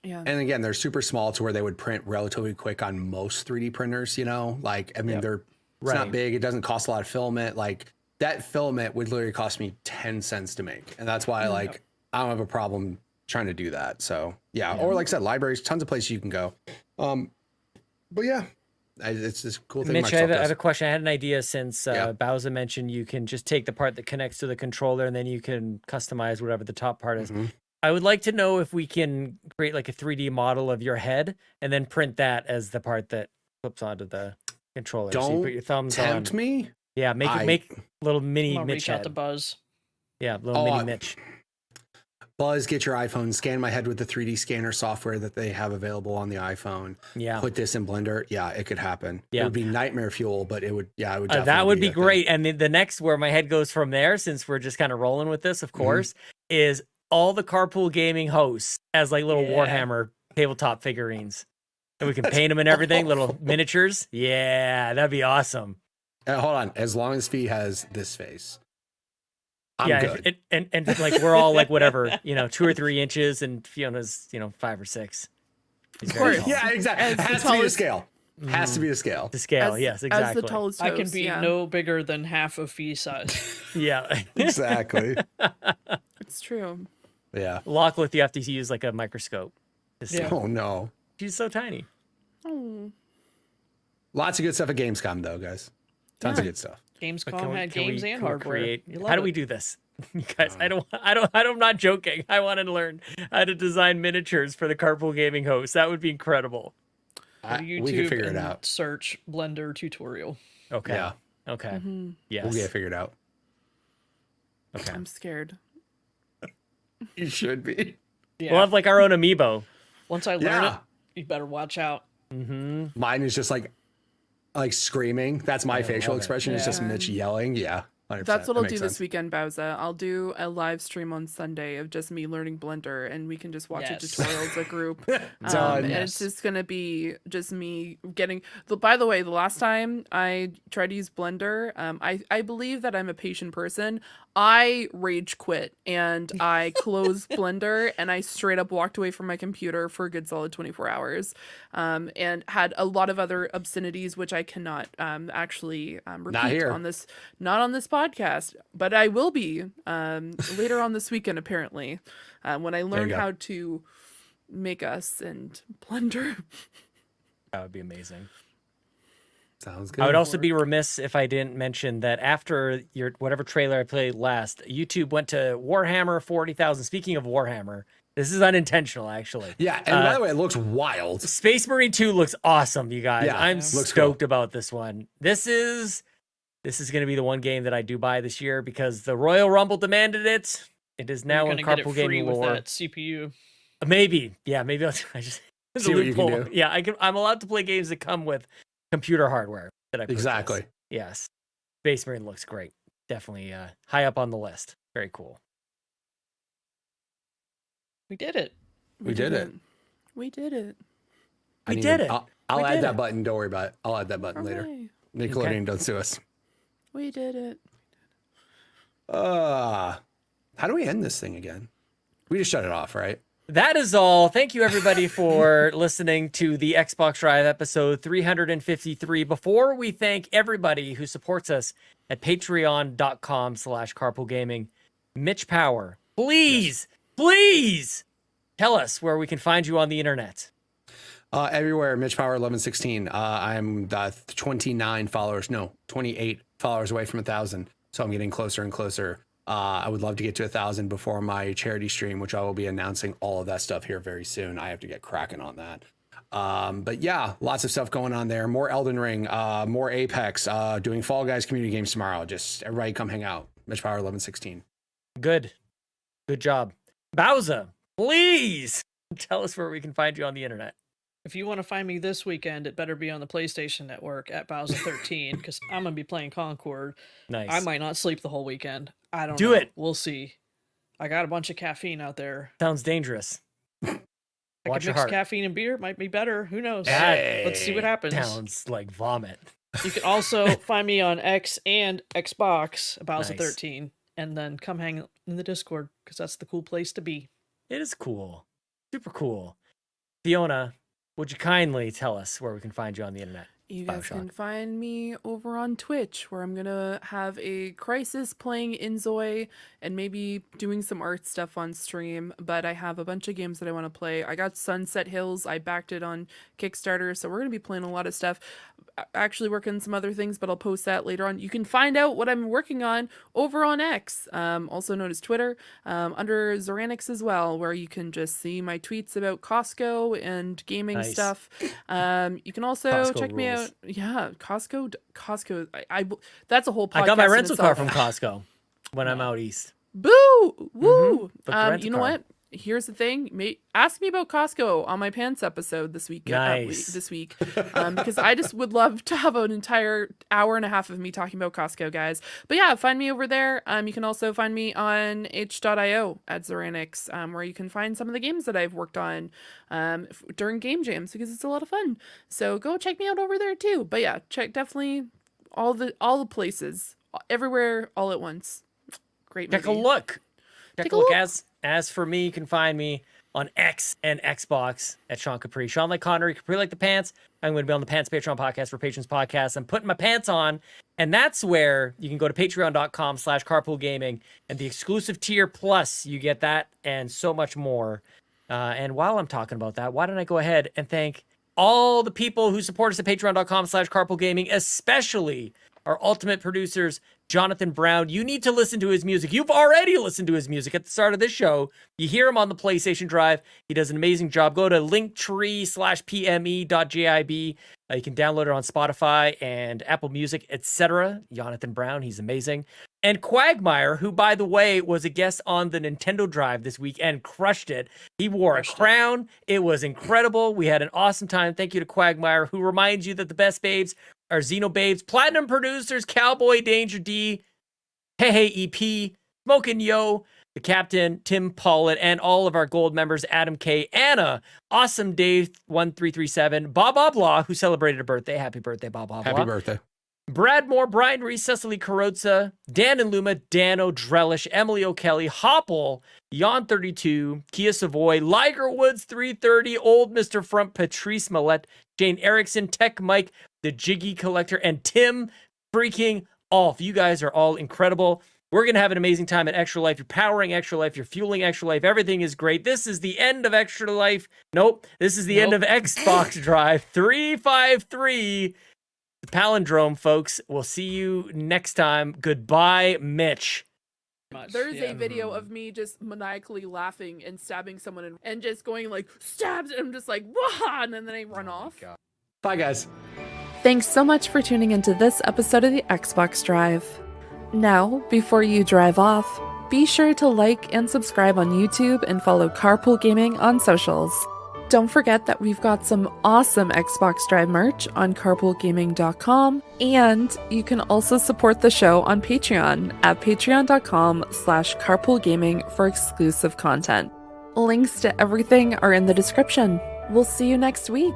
C: Yeah.
E: And again, they're super small to where they would print relatively quick on most 3D printers, you know, like, I mean, it's not big. It doesn't cost a lot of filament. Like that filament would literally cost me 10 cents to make. And that's why I don't have a problem trying to do that. So or like I said, libraries, tons of places you can go. But yeah, it's this cool thing.
D: Mitch, I have a question. I had an idea since Bowza mentioned you can just take the part that connects to the controller and then you can customize whatever the top part is. I would like to know if we can create like a 3D model of your head and then print that as the part that flips onto the controller.
E: Don't
D: so you put your thumbs
E: tempt
D: on.
E: me.
D: Yeah, make little mini Mitch
A: reach out
D: head.
A: to Buzz.
D: Yeah, little mini Mitch.
E: Buzz, get your iPhone, scan my head with the 3D scanner software that they have available on the iPhone.
D: Yeah.
E: Put this in Blender. Yeah, it could happen.
D: Yeah.
E: It would be nightmare fuel, but it would, it would
D: That would be
E: a thing.
D: great. And the next where my head goes from there, since we're just kind of rolling with this, of course, is all the Carpool Gaming hosts as like little Warhammer tabletop figurines. And we can paint them and everything, little miniatures. Yeah, that'd be awesome.
E: Hold on. As long as Fee has this face. I'm good.
D: And like we're all like whatever, 2 or 3 inches, and Fiona's 5 or 6.
C: Of course.
E: Yeah, exactly. It has to be a scale. Has to be a scale.
D: The scale, yes, exactly.
C: As the tallest
A: I can
C: host,
A: be no bigger than half of Fee size.
D: Yeah.
E: Exactly.
C: It's true.
E: Yeah.
D: Lachlan, you have to use like a microscope to see.
E: Oh no.
D: She's so tiny.
C: Oh.
E: Lots of good stuff at Gamescom though, guys. Tons of good stuff.
A: Gamescom had games and hardware.
D: How do we do this? You guys, I'm not joking. I want to learn how to design miniatures for the Carpool Gaming host. That would be incredible.
A: Go to YouTube
E: we can figure it
A: and
E: out.
A: Search Blender tutorial.
D: Okay.
E: Yeah.
D: Okay. Yes.
E: We'll get it figured out.
D: Okay.
C: I'm scared.
E: You should be.
A: Yeah.
D: We'll have like our own amiibo.
A: Once I learn it, you better watch out.
E: Mine is just like screaming. That's my facial expression. It's just Mitch yelling. Yeah. 100%.
C: That's what
E: That
C: I'll
E: makes
C: do
E: sense.
C: this weekend, Bowza. I'll do a live stream on Sunday of just me learning Blender, and we can just watch a tutorial as a group.
E: Done.
C: And it's just gonna be just me getting. By the way, the last time I tried to use Blender, I believe that I'm a patient person. I rage quit and I closed Blender and I straight up walked away from my computer for a good solid 24 hours, and had a lot of other obscenities which I cannot actually repeat on this, not on this podcast, but I will be later on this weekend apparently, when I learn how to make us and Blender.
D: That would be amazing.
E: Sounds good.
D: I would also be remiss if I didn't mention that after your whatever trailer I played last, YouTube went to Warhammer 40,000. Speaking of Warhammer, this is unintentional, actually.
E: Yeah, and by the way, it looks wild.
D: Space Marine 2 looks awesome, you guys.
E: Yeah,
D: I'm
E: looks
D: stoked about this one. This is going to be the one game that I do buy this year because the Royal Rumble demanded it. It is now in Carpool Gaming
A: with
D: lore.
A: that CPU.
D: Maybe, maybe I just
E: See what you can do.
D: Yeah, I'm allowed to play games that come with computer hardware that I purchase.
E: Exactly.
D: Yes. Space Marine looks great. Definitely high up on the list. Very cool.
A: We did it.
E: We did it.
C: We did it.
D: We did it.
E: I'll add that button. Don't worry about it. I'll add that button later.
C: Hooray.
E: Nickelodeon, don't sue us.
C: We did it.
E: How do we end this thing again? We just shut it off, right?
D: That is all. Thank you, everybody, for listening to the Xbox Drive episode 353. Before we thank everybody who supports us at patreon.com/carpoolgaming, Mitch Power, please tell us where we can find you on the internet.
E: Everywhere, Mitch Power 1116. I'm 28 followers away from 1,000. So I'm getting closer and closer. I would love to get to 1,000 before my charity stream, which I will be announcing all of that stuff here very soon. I have to get cracking on that. But yeah, lots of stuff going on there. More Elden Ring, more Apex, doing Fall Guys community games tomorrow. Just everybody come hang out. Mitch Power 1116.
D: Good job. Bowza, please tell us where we can find you on the internet.
A: If you want to find me this weekend, it better be on the PlayStation Network at Bowser13 because I'm going to be playing Concord.
D: Nice.
A: I might not sleep the whole weekend. I don't know.
D: Do it.
A: We'll see. I got a bunch of caffeine out there.
D: Sounds dangerous.
A: I
D: Watch
A: could
D: your
A: mix
D: heart.
A: caffeine and beer. Might be better. Who knows?
E: Hey.
A: Let's see what happens.
D: Sounds like vomit.
A: You can also find me on X and Xbox, Bowser13, and then come hang in the Discord because that's the cool place to be.
D: It is cool. Super cool. Fiona, would you kindly tell us where we can find you on the internet?
C: You guys
D: Bioshock.
C: can find me over on Twitch, where I'm gonna have a Crisis playing Inzoi and maybe doing some art stuff on stream. But I have a bunch of games that I want to play. I got Sunset Hills. I backed it on Kickstarter, so we're gonna be playing a lot of stuff. Actually working on some other things, but I'll post that later on. You can find out what I'm working on over on X, also known as Twitter, under Zoranix as well, where you can just see my tweets about Costco and gaming stuff. You can also
D: Costco
C: check me
D: rules.
C: out. Yeah, Costco. I that's a whole podcast.
D: I got my
C: in
D: rental car
C: itself.
D: from Costco when I'm out east.
C: Boo! Woo!
D: Book the
C: You know
D: rent-a-car.
C: what? Here's the thing. Ask me about Costco on my pants episode this week.
D: Nice.
C: This week, because I just would love to have an entire hour and a half of me talking about Costco, guys. But yeah, find me over there. You can also find me on h.io at Zeranix, where you can find some of the games that I've worked on during game jams, because it's a lot of fun. So go check me out over there too. But yeah, check definitely all the places, everywhere, all at once. Great movie.
D: Take a look.
C: Take a look.
D: As for me, you can find me on X and Xbox at Sean Capri. Sean like Connery, Capri like the pants. I'm going to be on the Pants Patreon podcast for Patrons Podcast. I'm putting my pants on, and that's where you can go to patreon.com/carpoolgaming, and the exclusive tier plus, you get that and so much more. And while I'm talking about that, why don't I go ahead and thank all the people who support us at patreon.com/carpoolgaming, especially our ultimate producers, Jonathan Brown. You need to listen to his music. You've already listened to his music at the start of this show. You hear him on the PlayStation Drive. He does an amazing job. Go to linktree/pme.jib. You can download it on Spotify and Apple Music, etc. Jonathan Brown, he's amazing. And Cwagmire, who, by the way, was a guest on the Nintendo Drive this week and crushed it. He wore a crown. It was incredible. We had an awesome time. Thank you to Cwagmire, who reminds you that the best babes are Xenobabes, platinum producers, CowboyDangerD, Peje EP, Smokin Joe, the captain, Tim Paullin, and all of our gold members, Adam K, Anna, Awesome Dave 1337, BobLoblaw, who celebrated a birthday. Happy birthday, BobLoblaw.
E: Happy birthday.
D: Brad Moore, Brian Reese, Cecily Carrozza, Dan and Luma, Dannohh, Drellesh, Emily O'Kelly, Hoppel, Jan32, Kia Savoy, Liger Woods 330, OldMrFrump, Patrice Mallette, Jane Erickson, Tech Mike, the Jiggy Collector, and Tim freaking Aulph. You guys are all incredible. We're going to have an amazing time at Extra Life. You're powering Extra Life. You're fueling Extra Life. Everything is great. This is the end of Extra Life. Nope. This is the end of Xbox Drive 353. The palindrome, folks. We'll see you next time. Goodbye, Mitch.
C: There's a video of me just maniacally laughing and stabbing someone and just going like, stabs, and I'm just like, wah, and then I run off.
E: Bye, guys.
C: Thanks so much for tuning into this episode of the Xbox Drive. Now, before you drive off, be sure to like and subscribe on YouTube and follow Carpool Gaming on socials. Don't forget that we've got some awesome Xbox Drive merch on carpoolgaming.com, and you can also support the show on Patreon at patreon.com/carpoolgaming for exclusive content. Links to everything are in the description. We'll see you next week.